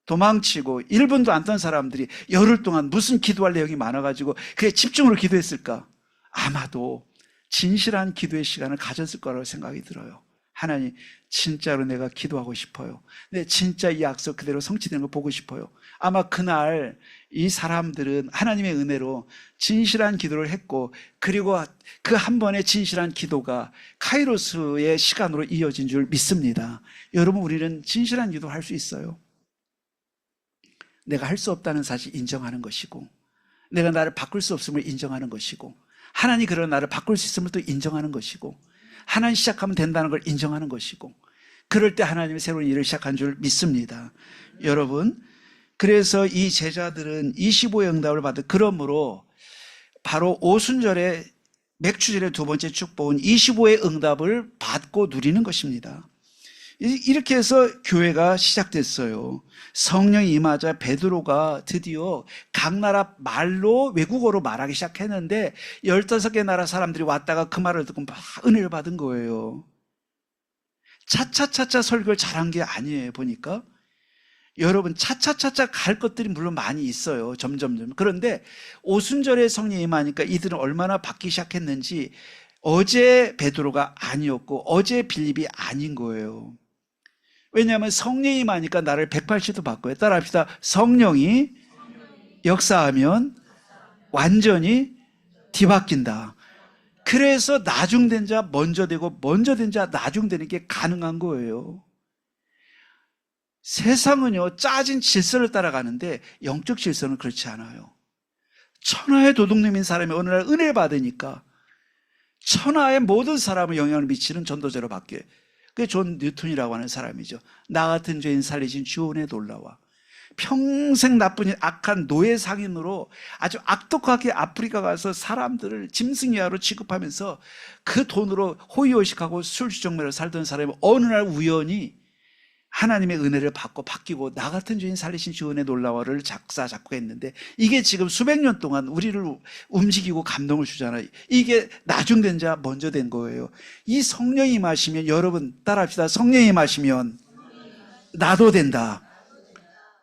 도망치고 1분도 안 떤 사람들이 열흘 동안 무슨 기도할 내용이 많아가지고 그게 집중으로 기도했을까? 아마도 진실한 기도의 시간을 가졌을 거라고 생각이 들어요. 하나님, 진짜로 내가 기도하고 싶어요. 근데 진짜 이 약속 그대로 성취되는 거 보고 싶어요. 아마 그날 이 사람들은 하나님의 은혜로 진실한 기도를 했고, 그리고 그 한 번의 진실한 기도가 카이로스의 시간으로 이어진 줄 믿습니다. 여러분, 우리는 진실한 기도 할 수 있어요. 내가 할 수 없다는 사실 인정하는 것이고, 내가 나를 바꿀 수 없음을 인정하는 것이고, 하나님 그런 나를 바꿀 수 있음을 또 인정하는 것이고, 하나님 시작하면 된다는 걸 인정하는 것이고, 그럴 때 하나님이 새로운 일을 시작한 줄 믿습니다. 여러분, 그래서 이 제자들은 25의 응답을 받은, 그러므로 바로 오순절의 맥추절의 두 번째 축복은 25의 응답을 받고 누리는 것입니다. 이렇게 해서 교회가 시작됐어요. 성령이 임하자 베드로가 드디어 각 나라 말로 외국어로 말하기 시작했는데 15개 나라 사람들이 왔다가 그 말을 듣고 막 은혜를 받은 거예요. 차차차차 설교를 잘한 게 아니에요. 보니까 여러분, 차차차차 갈 것들이 물론 많이 있어요. 점점점. 그런데 오순절에 성령이 임하니까 이들은 얼마나 받기 시작했는지, 어제 베드로가 아니었고 어제 빌립이 아닌 거예요. 왜냐하면 성령이 임하니까 나를 180도 바꿔요. 따라합시다. 성령이 역사하면 완전히 뒤바뀐다. 그래서 나중된 자 먼저 되고 먼저 된 자 나중되는 게 가능한 거예요. 세상은요, 짜진 질서를 따라가는데 영적 질서는 그렇지 않아요. 천하의 도둑놈인 사람이 어느 날 은혜를 받으니까 천하의 모든 사람을 영향을 미치는 전도자로 바뀌어요. 그게 존 뉴턴이라고 하는 사람이죠. 나 같은 죄인 살리신 주 은혜 놀라와. 평생 나쁜 일, 악한 노예 상인으로 아주 악독하게 아프리카 가서 사람들을 짐승이하로 취급하면서 그 돈으로 호의호식하고 술주정매로 살던 사람이 어느 날 우연히 하나님의 은혜를 받고 바뀌고 나 같은 죄인 살리신 주 은혜 놀라워를 작곡했는데, 이게 지금 수백 년 동안 우리를 움직이고 감동을 주잖아요. 이게 나중된 자 먼저 된 거예요. 이 성령이 임하시면, 여러분 따라합시다. 성령이 임하시면 나도 된다.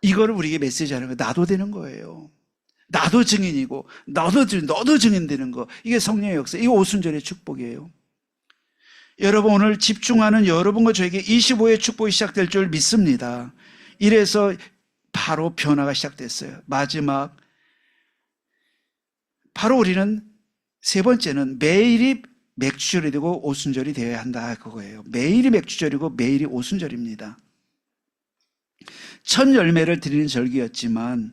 이거를 우리에게 메시지하는 거예요. 나도 되는 거예요. 나도 증인이고 너도 증인 되는 거. 이게 성령의 역사. 이게 오순절의 축복이에요. 여러분, 오늘 집중하는 여러분과 저에게 25의 축복이 시작될 줄 믿습니다. 이래서 바로 변화가 시작됐어요. 마지막, 바로 우리는 세 번째는 매일이 맥주절이 되고 오순절이 되어야 한다, 그거예요. 매일이 맥주절이고 매일이 오순절입니다. 첫 열매를 드리는 절기였지만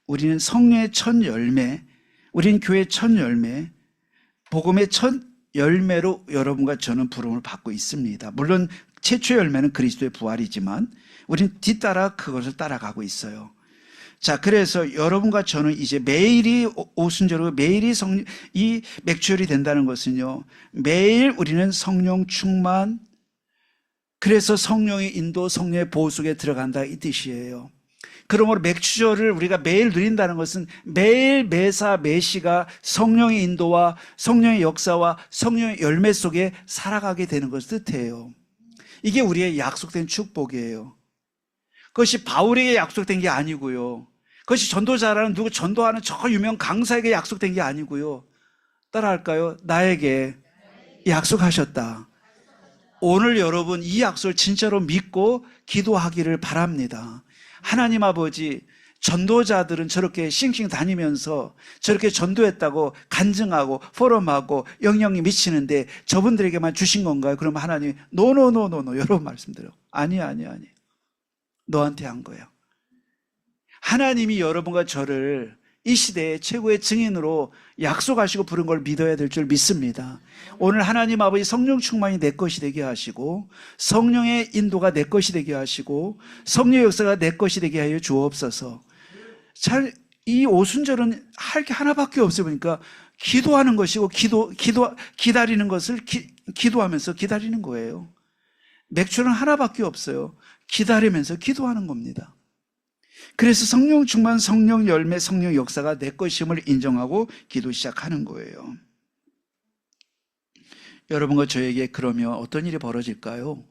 우리는 성령의 첫 열매, 우리는 교회의 첫 열매, 복음의 첫 열매로 여러분과 저는 부름을 받고 있습니다. 물론 최초의 열매는 그리스도의 부활이지만 우리는 뒤따라 그것을 따라가고 있어요. 자, 그래서 여러분과 저는 이제 매일이 오순절이고 매일이 이 맥주절이 된다는 것은요, 매일 우리는 성령 충만, 그래서 성령의 인도, 성령의 보호 속에 들어간다, 이 뜻이에요. 그러므로 맥주절을 우리가 매일 누린다는 것은 매일 매사 매시가 성령의 인도와 성령의 역사와 성령의 열매 속에 살아가게 되는 것을 뜻해요. 이게 우리의 약속된 축복이에요. 그것이 바울에게 약속된 게 아니고요. 그것이 전도자라는 누구 전도하는 저 유명 강사에게 약속된 게 아니고요. 따라할까요? 나에게 약속하셨다. 오늘 여러분 이 약속을 진짜로 믿고 기도하기를 바랍니다. 하나님 아버지, 전도자들은 저렇게 싱싱 다니면서 저렇게 전도했다고 간증하고 포럼하고 영향이 미치는데 저분들에게만 주신 건가요? 그러면 하나님, 노노노노노, 여러분 말씀드려. 아니. 너한테 한 거예요. 하나님이 여러분과 저를 이 시대의 최고의 증인으로 약속하시고 부른 걸 믿어야 될 줄 믿습니다. 오늘 하나님 아버지 성령 충만이 내 것이 되게 하시고 성령의 인도가 내 것이 되게 하시고 성령의 역사가 내 것이 되게 하여 주옵소서. 이 오순절은 할 게 하나밖에 없어요. 그러니까 기도하는 것이고 기다리는 것을 기도하면서 기다리는 거예요. 맥주는 하나밖에 없어요. 기다리면서 기도하는 겁니다. 그래서 성령 충만, 성령 열매, 성령 역사가 내 것임을 인정하고 기도 시작하는 거예요. 여러분과 저에게 그러면 어떤 일이 벌어질까요?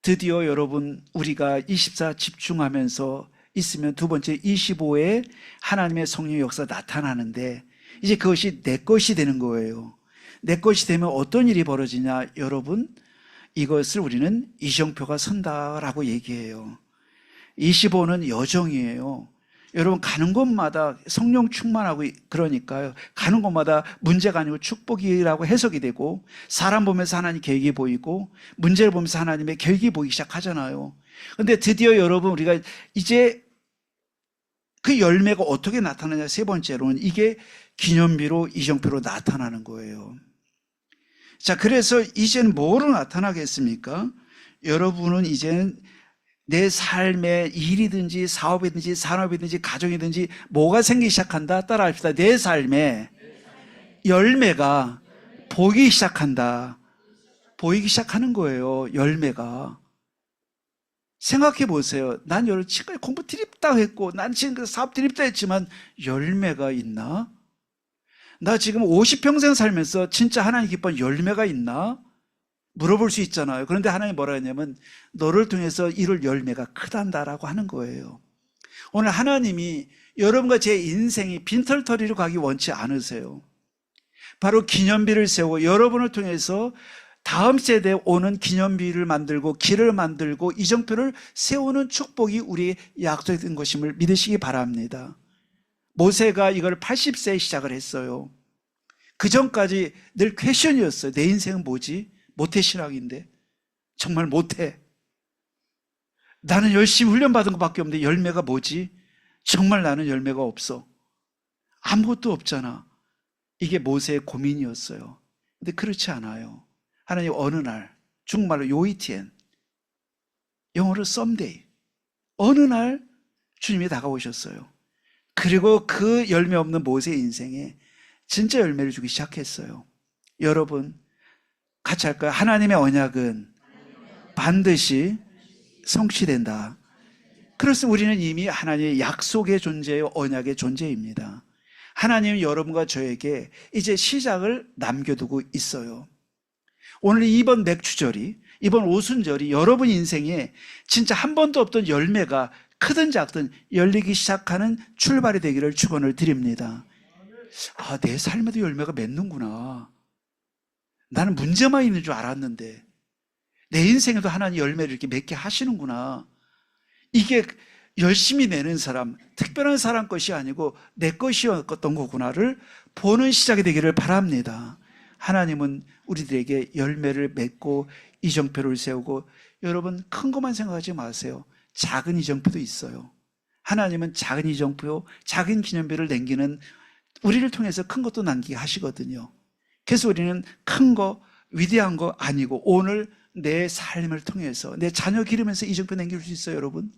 드디어 여러분, 우리가 24 집중하면서 있으면 두 번째 25에 하나님의 성령 역사 나타나는데, 이제 그것이 내 것이 되는 거예요. 내 것이 되면 어떤 일이 벌어지냐? 여러분, 이것을 우리는 이정표가 선다라고 얘기해요. 25는 여정이에요. 여러분, 가는 곳마다 성령 충만하고, 그러니까요, 가는 곳마다 문제가 아니고 축복이라고 해석이 되고, 사람 보면서 하나님 계획이 보이고, 문제를 보면서 하나님의 계획이 보이기 시작하잖아요. 근데 드디어 여러분, 우리가 이제 그 열매가 어떻게 나타나냐? 세 번째로는 이게 기념비로, 이정표로 나타나는 거예요. 자, 그래서 이제는 뭐로 나타나겠습니까? 여러분은 이제는 내 삶에 일이든지 사업이든지 산업이든지 가정이든지 뭐가 생기기 시작한다? 따라합시다. 내 삶에 열매가 보이기 시작한다. 보이기 시작하는 거예요. 열매가. 생각해 보세요. 난 여러 지금까지 공부 드립다 했고, 난 지금 사업 드립다 했지만 열매가 있나? 나 지금 50평생 살면서 진짜 하나님 기뻐하는 열매가 있나? 물어볼 수 있잖아요. 그런데 하나님 뭐라 했냐면, 너를 통해서 이룰 열매가 크단다라고 하는 거예요. 오늘 하나님이 여러분과 제 인생이 빈털터리로 가기 원치 않으세요. 바로 기념비를 세우고 여러분을 통해서 다음 세대에 오는 기념비를 만들고 길을 만들고 이정표를 세우는 축복이 우리의 약속된 것임을 믿으시기 바랍니다. 모세가 이걸 80세에 시작을 했어요. 그 전까지 늘 퀘션이었어요. 내 인생은 뭐지? 모태신앙인데 정말 못해. 나는 열심히 훈련받은 것밖에 없는데 열매가 뭐지? 정말 나는 열매가 없어. 아무것도 없잖아. 이게 모세의 고민이었어요. 근데 그렇지 않아요. 하나님 어느 날, 중국말로 요이티엔, 영어로 someday, 어느 날 주님이 다가오셨어요. 그리고 그 열매 없는 모세의 인생에 진짜 열매를 주기 시작했어요. 여러분 같이 할까요? 하나님의 언약은 반드시 성취된다. 그래서 우리는 이미 하나님의 약속의 존재요, 언약의 존재입니다. 하나님은 여러분과 저에게 이제 시작을 남겨두고 있어요. 오늘 이번 맥주절이, 이번 오순절이 여러분 인생에 진짜 한 번도 없던 열매가 크든 작든 열리기 시작하는 출발이 되기를 축원을 드립니다. 아, 내 삶에도 열매가 맺는구나. 나는 문제만 있는 줄 알았는데 내 인생에도 하나님 열매를 이렇게 맺게 하시는구나. 이게 열심히 내는 사람, 특별한 사람 것이 아니고 내 것이었던 거구나를 보는 시작이 되기를 바랍니다. 하나님은 우리들에게 열매를 맺고 이정표를 세우고, 여러분 큰 것만 생각하지 마세요. 작은 이정표도 있어요. 하나님은 작은 이정표, 작은 기념비를 남기는, 우리를 통해서 큰 것도 남기게 하시거든요. 그래서 우리는 큰 거, 위대한 거 아니고 오늘 내 삶을 통해서 내 자녀 기르면서 이정표 남길 수 있어요. 여러분,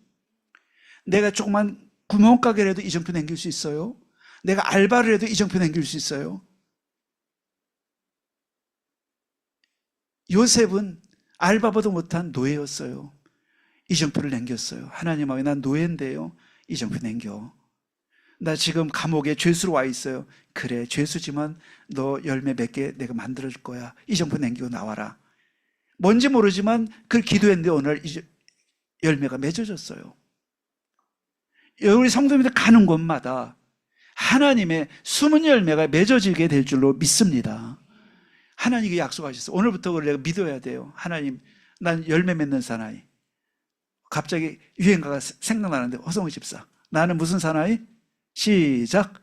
내가 조그만 구멍가게를 해도 이정표 남길 수 있어요. 내가 알바를 해도 이정표 남길 수 있어요. 요셉은 알바보다 못한 노예였어요. 이정표를 남겼어요. 하나님 앞에 난 노예인데요, 이정표 남겨. 나 지금 감옥에 죄수로 와 있어요. 그래, 죄수지만 너 열매 맺게 내가 만들어줄 거야. 이정표 남기고 나와라. 뭔지 모르지만 그걸 기도했는데 오늘 열매가 맺어졌어요. 우리 성도님들 가는 곳마다 하나님의 숨은 열매가 맺어지게 될 줄로 믿습니다. 하나님이 약속하셨어요. 오늘부터 그걸 내가 믿어야 돼요. 하나님, 난 열매 맺는 사나이. 갑자기 유행가가 생각나는데, 허성우 집사, 나는 무슨 사나이? 시작.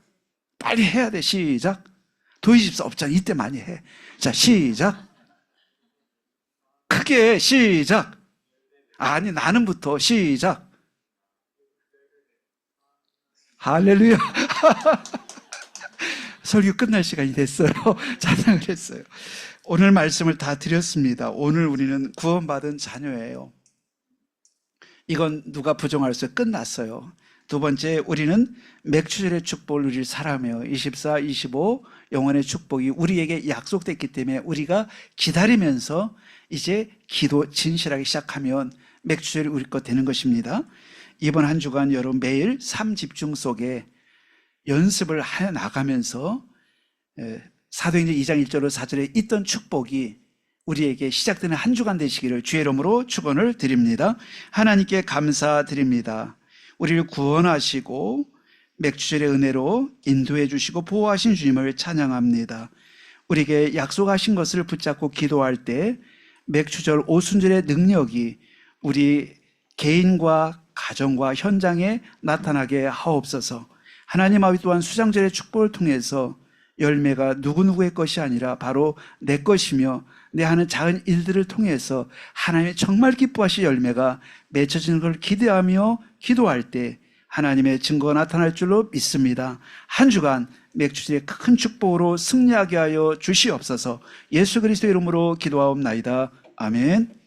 빨리 해야 돼. 시작. 도희 집사 없잖아. 이때 많이 해. 자, 시작. 크게 시작. 아니, 나는부터 시작. 할렐루야. 설교 끝날 시간이 됐어요. 찬양을 했어요. 오늘 말씀을 다 드렸습니다. 오늘 우리는 구원받은 자녀예요. 이건 누가 부정할 수 없어요. 끝났어요. 두 번째, 우리는 맥주절의 축복을 누릴 사람이에요. 24, 25 영원의 축복이 우리에게 약속됐기 때문에 우리가 기다리면서 이제 기도 진실하게 시작하면 맥주절이 우리 것 되는 것입니다. 이번 한 주간 여러분 매일 삶 집중 속에 연습을 해 나가면서 사도행전 2장 1절로 4절에 있던 축복이 우리에게 시작되는 한 주간 되시기를 주의 이름으로 축원을 드립니다. 하나님께 감사드립니다. 우리를 구원하시고 맥주절의 은혜로 인도해 주시고 보호하신 주님을 찬양합니다. 우리에게 약속하신 것을 붙잡고 기도할 때 맥주절 오순절의 능력이 우리 개인과 가정과 현장에 나타나게 하옵소서. 하나님 아버지 또한 수장절의 축복을 통해서 열매가 누구누구의 것이 아니라 바로 내 것이며 내 하는 작은 일들을 통해서 하나님의 정말 기뻐하실 열매가 맺혀지는 걸 기대하며 기도할 때 하나님의 증거가 나타날 줄로 믿습니다. 한 주간 맥주절의 큰 축복으로 승리하게 하여 주시옵소서. 예수 그리스도 이름으로 기도하옵나이다. 아멘.